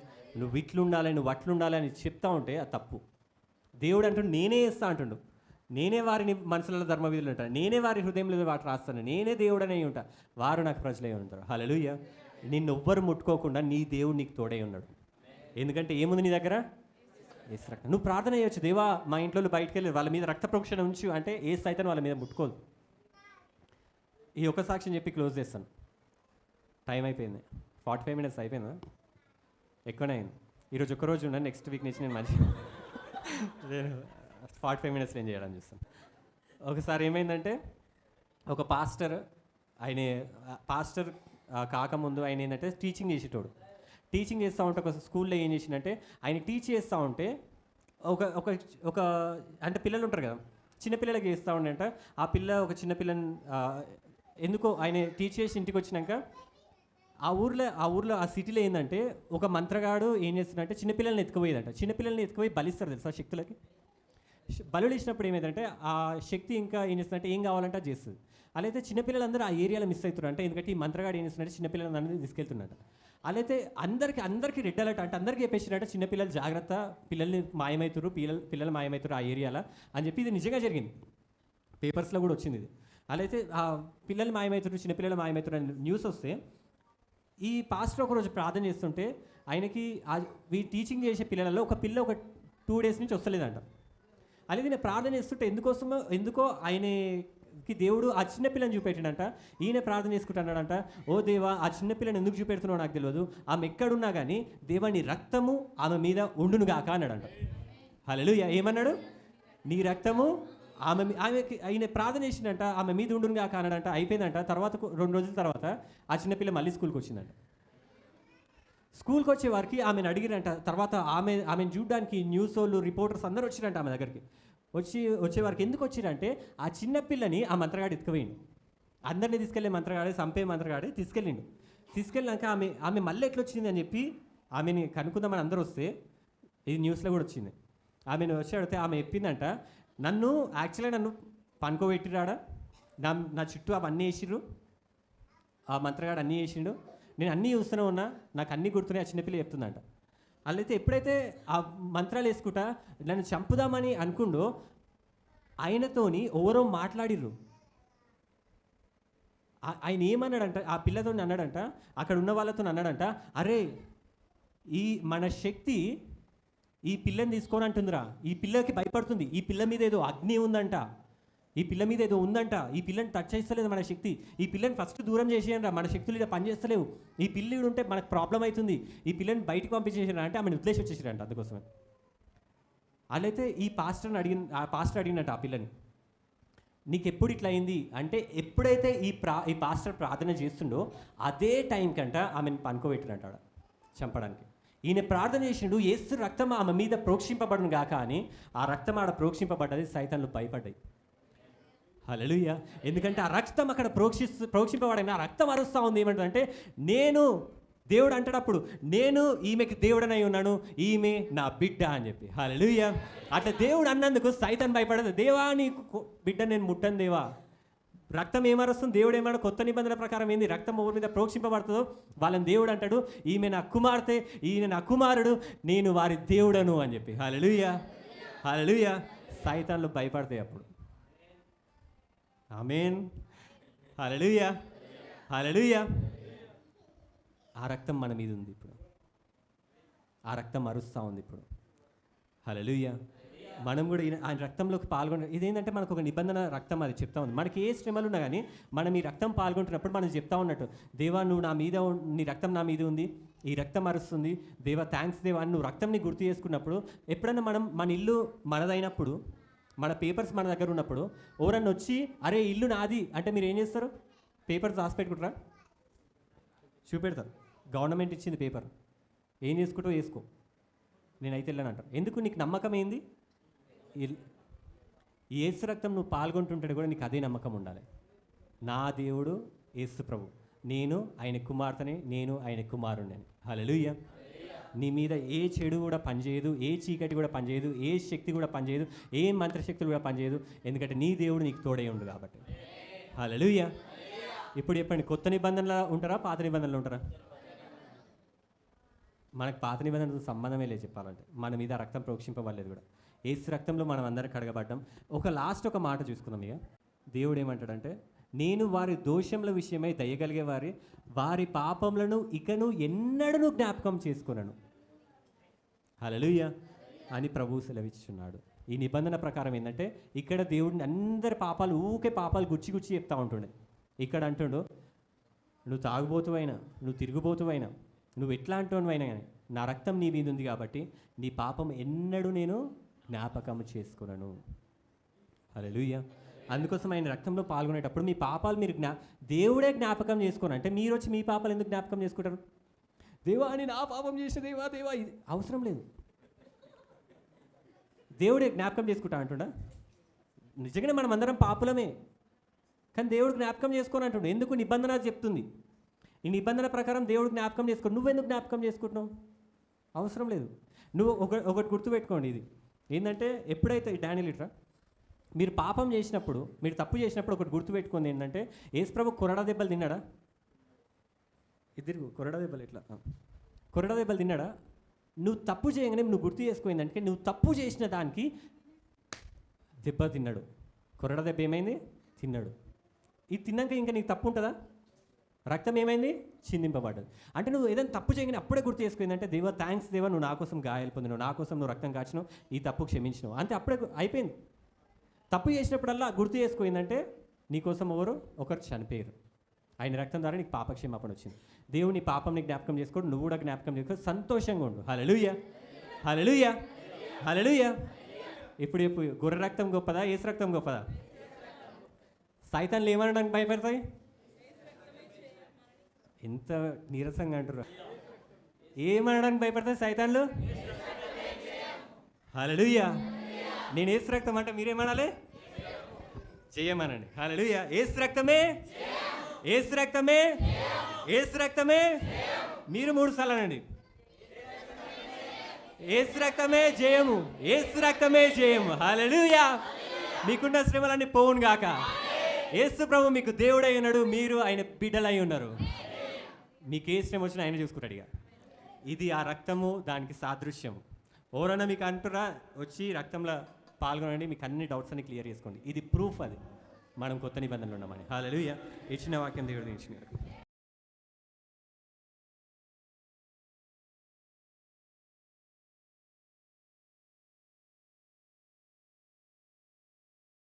నువ్వు ఇట్లుండాలి, నువ్వు అట్లుండాలి అని చెప్తా ఉంటే అది తప్పు. దేవుడు అంటుండు, నేనే చేస్తా అంటుండు. నేనే వారిని మనసులలో ధర్మవిధులు ఉంటాను, నేనే వారి హృదయంలో వాటి రాస్తాను, నేనే దేవుడనే ఉంటా, వారు నాకు ప్రజలే ఉంటారు. హల్లెలూయా. నిన్నెవ్వరు ముట్టుకోకుండా నీ దేవుడు నీకు తోడై ఉన్నాడు. ఎందుకంటే ఏముంది నీ దగ్గర? యేసు రక్తం. నువ్వు ప్రార్థన చేయొచ్చు, దేవా మా ఇంట్లో బయటకు వెళ్ళి వాళ్ళ మీద రక్త ప్రోక్షణ ఉంచు అంటే ఏ సైతం వాళ్ళ మీద ముట్టుకోదు. ఈ ఒక సాక్ష్యం చెప్పి క్లోజ్ చేస్తాను. టైం అయిపోయింది, 45 minutes అయిపోయిందా? ఎక్కువనే అయింది. ఈరోజు ఒక్కరోజు ఉన్నాను, నెక్స్ట్ వీక్ నుంచి నేను మంచి 45 minutes ఏం చేయడం చూస్తాను. ఒకసారి ఏమైందంటే, ఒక పాస్టర్ కాకముందు ఆయన ఏంటంటే టీచింగ్ చేసేటోడు. టీచింగ్ చేస్తూ ఉంటే ఒక స్కూల్లో ఏం చేసిందంటే, ఆయన టీచ్ చేస్తూ ఉంటే ఒక అంటే పిల్లలు ఉంటారు కదా, చిన్నపిల్లలకి చేస్తూ ఉండంట. ఆ చిన్నపిల్లని ఎందుకో ఆయన టీచ్ చేసి ఇంటికి వచ్చినాక ఆ ఊర్లో ఆ సిటీలో ఏంటంటే ఒక మంత్రగాడు ఏం చేస్తుందంటే చిన్నపిల్లల్ని ఎత్తుకుపోయేదంట. చిన్నపిల్లల్ని ఎత్తుకుపోయి బలిస్తారు తెలుసా శక్తులకి. బలులు ఇచ్చినప్పుడు ఏమైందంటే ఆ శక్తి ఇంకా ఏం చేస్తుందంటే ఏం కావాలంటే అది చేస్తుంది. అలా అయితే చిన్నపిల్లలందరూ ఆ ఏరియాలో మిస్ అవుతున్నారు. అంటే ఎందుకంటే ఈ మంత్రగాడు ఏం చేస్తుందంటే చిన్నపిల్లలందరినీ తీసుకెళ్తున్నట్టు. అలా అయితే అందరికీ రెడ్ అలర్ట్ అంటే అందరికీ చెప్పేసినట్టు, చిన్నపిల్లలు జాగ్రత్త, పిల్లల్ని మాయమవుతారు, పిల్లలు మాయమవుతారు ఆ ఏరియాలో అని చెప్పి. ఇది నిజంగా జరిగింది, పేపర్స్లో కూడా వచ్చింది ఇది. అలా అయితే ఆ పిల్లలు మాయమవుతారు, చిన్నపిల్లలు మాయమవుతారు అని న్యూస్ వస్తే, ఈ పాస్టర్ ఒకరోజు ప్రార్థన చేస్తుంటే ఆయనకి ఈ టీచింగ్ చేసే పిల్లలలో ఒక పిల్ల ఒక 2 days నుంచి వస్తలేదంట. అలాగే నేను ప్రార్థన చేస్తుంటే ఎందుకో ఆయనకి దేవుడు ఆ చిన్నపిల్లని చూపెట్టినంట. ఈయన ప్రార్థన చేసుకుంటున్నాడంట, ఓ దేవా ఆ చిన్నపిల్లని ఎందుకు చూపెడుతున్నావు నాకు తెలియదు, ఆమె ఎక్కడున్నా కానీ దేవా నీ రక్తము ఆమె మీద ఉండును గాక అన్నాడంట. హల్లెలూయా. ఏమన్నాడు? నీ రక్తము ఆమెకి ఆయన ప్రార్థన చేసిందంట, ఆమె మీద ఉండును గాక అన్నాడంట. అయిపోయిందంట. తర్వాత 2 రోజుల తర్వాత ఆ చిన్నపిల్ల మళ్ళీ స్కూల్కి వచ్చిందంట. స్కూల్కి వచ్చే వారికి ఆమెను అడిగిరంట. తర్వాత ఆమెను చూడడానికి న్యూస్ వాళ్ళు, రిపోర్టర్స్ అందరూ వచ్చిరంట ఆమె దగ్గరికి. వచ్చేవారికి ఎందుకు వచ్చిరంటే, ఆ చిన్నపిల్లని ఆ మంత్రగాడు ఎత్తుకుపోయిండు. అందరినీ తీసుకెళ్లే మంత్రగాడే, చంపే మంత్రగాడే తీసుకెళ్ళినాక ఆమె మళ్ళీ ఎట్లా వచ్చింది అని చెప్పి ఆమెని కనుక్కుందామని అందరూ వస్తే, ఇది న్యూస్లో కూడా వచ్చింది. ఆమెను వచ్చి అడిగితే ఆమె చెప్పిందంట, యాక్చువల్గా నన్ను పనుకోబెట్టిరాడా, నా చుట్టూ అవన్నీ వేసిర్రు, ఆ మంత్రగాడు అన్నీ వేసిండు, నేను అన్నీ చూస్తూనే ఉన్నా, నాకు అన్నీ గుర్తున్నాయి, ఆ చిన్నపిల్ల చెప్తుందంట. వాళ్ళైతే ఎప్పుడైతే ఆ మంత్రాలు వేసుకుంటా నన్ను చంపుదామని అనుకుండో, ఆయనతోని ఎవరో మాట్లాడిర్రు. ఆయన ఏమన్నాడంట, ఆ పిల్లతో అన్నాడంట, అక్కడ ఉన్న వాళ్ళతో అన్నాడంట, అరే మన శక్తి ఈ పిల్లని తీసుకొని అంటుందిరా, ఈ పిల్లకి భయపడుతుంది, ఈ పిల్ల మీద ఏదో అగ్ని ఉందంట, ఈ పిల్ల మీద ఏదో ఉందంట, ఈ పిల్లని టచ్ చేస్తలేదు మన శక్తి, ఈ పిల్లని ఫస్ట్ దూరం చేసేయండిరా, మన శక్తులు ఇలా పనిచేస్తలేవు, ఈ పిల్లి ఉంటే మనకు ప్రాబ్లం అవుతుంది, ఈ పిల్లని బయటకు పంపించేసారా అంటే ఆమెను వదిలేసి వచ్చేసారంట. అందుకోసమే అలాయితే ఆ పాస్టర్ అడిగినట్ట ఆ పిల్లని, నీకు ఎప్పుడు ఇట్లా అయింది అంటే, ఎప్పుడైతే ఈ పాస్టర్ ప్రార్థన చేస్తుండో అదే టైం కంట ఆమెను పనుకోబెట్టినట్ట చంపడానికి. ఈయన ప్రార్థన చేసిండు, యేసు రక్తం ఆమె మీద ప్రోక్షింపబడును గాక అని. ఆ రక్తం ఆడ ప్రోక్షింపబడ్డది, సైతాన్లు భయపడ్డాయి. హల్లెలూయా. ఎందుకంటే ఆ రక్తం అక్కడ ప్రోక్షింపబడిన ఆ రక్తం అరుస్తూ ఉంది. ఏమంటుందంటే, నేను దేవుడు అంటాడప్పుడు, నేను ఈమెకి దేవుడనై ఉన్నాను, ఈమె నా బిడ్డ అని చెప్పి. హల్లెలూయా. అట్లా దేవుడు అన్నందుకు సైతాన్ భయపడదు. దేవా నీ బిడ్డ నేను ముట్టను దేవా. రక్తం ఏమరుస్తుంది, దేవుడు ఏమన్నా కొత్త నిబంధన ప్రకారం ఏంది, రక్తం ఎవరి మీద ప్రోక్షింపబడుతుందో వాళ్ళని దేవుడు అంటాడు, ఈమె నా కుమార్తె, ఈయన నా కుమారుడు, నేను వారి దేవుడను అని చెప్పి. హల్లెలూయా. హల్లెలూయా. సైతాన్లు భయపడతాయి అప్పుడు. ఆమేన్. హల్లెలూయా. హల్లెలూయా. ఆ రక్తం మన మీద ఉంది ఇప్పుడు, ఆ రక్తం అరుస్తూ ఉంది ఇప్పుడు. హల్లెలూయా. మనం కూడా ఆయన రక్తంలోకి పాల్గొన ఇదేంటంటే మనకు ఒక నిబంధన రక్తం అది చెప్తా ఉంది. మనకి ఏ శ్రమలు ఉన్నా కానీ మనం ఈ రక్తం పాల్గొంటున్నప్పుడు మనం చెప్తా ఉన్నట్టు, దేవా నువ్వు నా మీద నీ రక్తం నా మీద ఉంది, ఈ రక్తం అరుస్తుంది, దేవా థ్యాంక్స్ దేవా అని నువ్వు రక్తంని గుర్తు చేసుకున్నప్పుడు, ఎప్పుడన్నా మనం మన ఇల్లు మనదైనప్పుడు, మన పేపర్స్ మన దగ్గర ఉన్నప్పుడు ఎవరన్నా వచ్చి అరే ఇల్లు నాది అంటే మీరు ఏం చేస్తారు? పేపర్స్ రాసి పెట్టుకుంటారా? చూపెడతారు. గవర్నమెంట్ ఇచ్చింది పేపర్, ఏం చేసుకుంటావు వేసుకో, నేనైతే వెళ్ళాను అంటారు. ఎందుకు? నీకు నమ్మకం ఏంది? యేసు రక్తం నువ్వు పాల్గొంటుంటే కూడా నీకు అదే నమ్మకం ఉండాలి. నా దేవుడు యేసు ప్రభు, నేను ఆయన కుమార్తెని, నేను ఆయన కుమారుణ్ణి. హల్లెలూయా. నీ మీద ఏ చెడు కూడా పనిచేయదు, ఏ చీకటి కూడా పనిచేయదు, ఏ శక్తి కూడా పనిచేయదు, ఏ మంత్రశక్తులు కూడా పనిచేయదు. ఎందుకంటే నీ దేవుడు నీకు తోడై ఉండు కాబట్టి. హల్లెలూయా. ఇప్పుడు చెప్పండి, కొత్త నిబంధనలో ఉంటారా, పాత నిబంధనలు ఉంటారా? మనకు పాత నిబంధనతో సంబంధమే లేదు చెప్పాలంటే. మన మీద రక్తం ప్రోక్షింపబడలేదు కూడా. యేసు రక్తంలో మనం అందరం కడగబడ్డాం. ఒక మాట చూసుకుందాం. ఇక దేవుడు ఏమంటాడంటే, నేను వారి దోషముల విషయమై దయగలిగే వారి పాపములను ఇకను ఎన్నడూ జ్ఞాపకం చేసుకున్నాను. హల్లెలూయా అని ప్రభువు సెలవిచ్చున్నాడు. ఈ నిబంధన ప్రకారం ఏంటంటే, ఇక్కడ దేవుడిని అందరి పాపాలు పాపాలు గుచ్చి చెప్తా ఉంటుండే. ఇక్కడ అంటుండు, నువ్వు తాగుబోతువైనా, నువ్వు తిరుగుబోతువైనా, నువ్వు ఎట్లాంటివైనా కానీ నా రక్తం నీ మీద ఉంది కాబట్టి నీ పాపం ఎన్నడూ నేను జ్ఞాపకం చేసుకున్నాను. హల్లెలూయా. అందుకోసం ఆయన రక్తంలో పాల్గొనేటప్పుడు మీ పాపాలు మీరు దేవుడే జ్ఞాపకం చేసుకోను అంటే, మీరు వచ్చి మీ పాపాలు ఎందుకు జ్ఞాపకం చేసుకుంటారు? దేవా అని నా పాపం చేసిన దేవా ఇది అవసరం లేదు. దేవుడే జ్ఞాపకం చేసుకుంటా అంటుండా? నిజంగానే మనం అందరం పాపులమే, కానీ దేవుడు జ్ఞాపకం చేసుకొని అంటుండే. ఎందుకు? నిబంధన చెప్తుంది. ఈ నిబంధన ప్రకారం దేవుడు జ్ఞాపకం చేసుకో. నువ్వెందుకు జ్ఞాపకం చేసుకుంటున్నావు? అవసరం లేదు. నువ్వు ఒకటి గుర్తుపెట్టుకోండి. ఇది ఏంటంటే, ఎప్పుడైతే డానియల్ ఇట్రా మీరు పాపం చేసినప్పుడు, మీరు తప్పు చేసినప్పుడు ఒకటి గుర్తుపెట్టుకుంది ఏంటంటే, యేసు ప్రభు కొరడా దెబ్బలు తిన్నాడా? ఇద్దరు కొరడా దెబ్బలు కొరడా దెబ్బలు తిన్నాడా? నువ్వు తప్పు చేయగానే నువ్వు గుర్తు చేసుకుందంటే, నువ్వు తప్పు చేసిన దానికి దెబ్బ తిన్నాడు. కొరడా దెబ్బ ఏమైంది? తిన్నాడు. ఇది తిన్నాక ఇంకా నీకు తప్పు ఉంటుందా? రక్తం ఏమైంది? చిందింపబడ్డది. అంటే నువ్వు ఏదైనా తప్పు చేయగానే అప్పుడే గుర్తు చేసుకుందంటే, దేవా థ్యాంక్స్ దేవా, నువ్వు నా కోసం గాయాలు పొందినావు, నా కోసం నువ్వు రక్తం కాచినావు, ఈ తప్పు క్షమించినావు అంటే అప్పుడే అయిపోయింది. తప్పు చేసినప్పుడల్లా గుర్తు చేసుకుందంటే, నీకోసం ఒకరు చనిపోయారు. ఆయన రక్తం ద్వారా నీకు పాపక్షమాపణ వచ్చింది. దేవుడు నీ పాపంని జ్ఞాపకం చేసుకోడు, నువ్వు కూడా జ్ఞాపకం చేసుకో, సంతోషంగా ఉండు. హల్లెలూయా, హల్లెలూయా, హల్లెలూయా. ఇప్పుడు గొర్రె రక్తం గొప్పదా, యేసు రక్తం గొప్పదా? సైతాన్లు ఏమనడానికి భయపడతాయి? ఎంత నీరసంగా అంటారు. ఏమనడానికి భయపడతాయి సైతాన్లు? హల్లెలూయా. నేను యేసు రక్తం అంటే మీరేమనాలి? చేయమనండి. హల్లెలూయా. యేసు రక్తమే, యేసు రక్తమే, యేసు రక్తమే. మీరు 3 సార్లు అనండి, యేసు రక్తమే జయము, యేసు రక్తమే జయము. హల్లెలూయా. మీకున్న శ్రమలన్నీ పోవును గాక. యేసు ప్రభు మీకు దేవుడై ఉన్నాడు, మీరు ఆయన బిడ్డలై ఉన్నారు. మీకు ఏ శ్రమ వచ్చినా ఆయన చూసుకుంటాడు. ఇక ఇది ఆ రక్తము, దానికి సాదృశ్యము. ఎవరన్నా మీకు అంటురా వచ్చి రక్తంలో పాల్గొనండి, మీకు అన్ని డౌట్స్ అన్ని క్లియర్ చేసుకోండి. ఇది ప్రూఫ్, అది మనం కొత్త నిబంధనలు ఉన్నామని. హల్లెలూయా. ఇచ్చిన వాక్యం దేవుడు ఇచ్చిన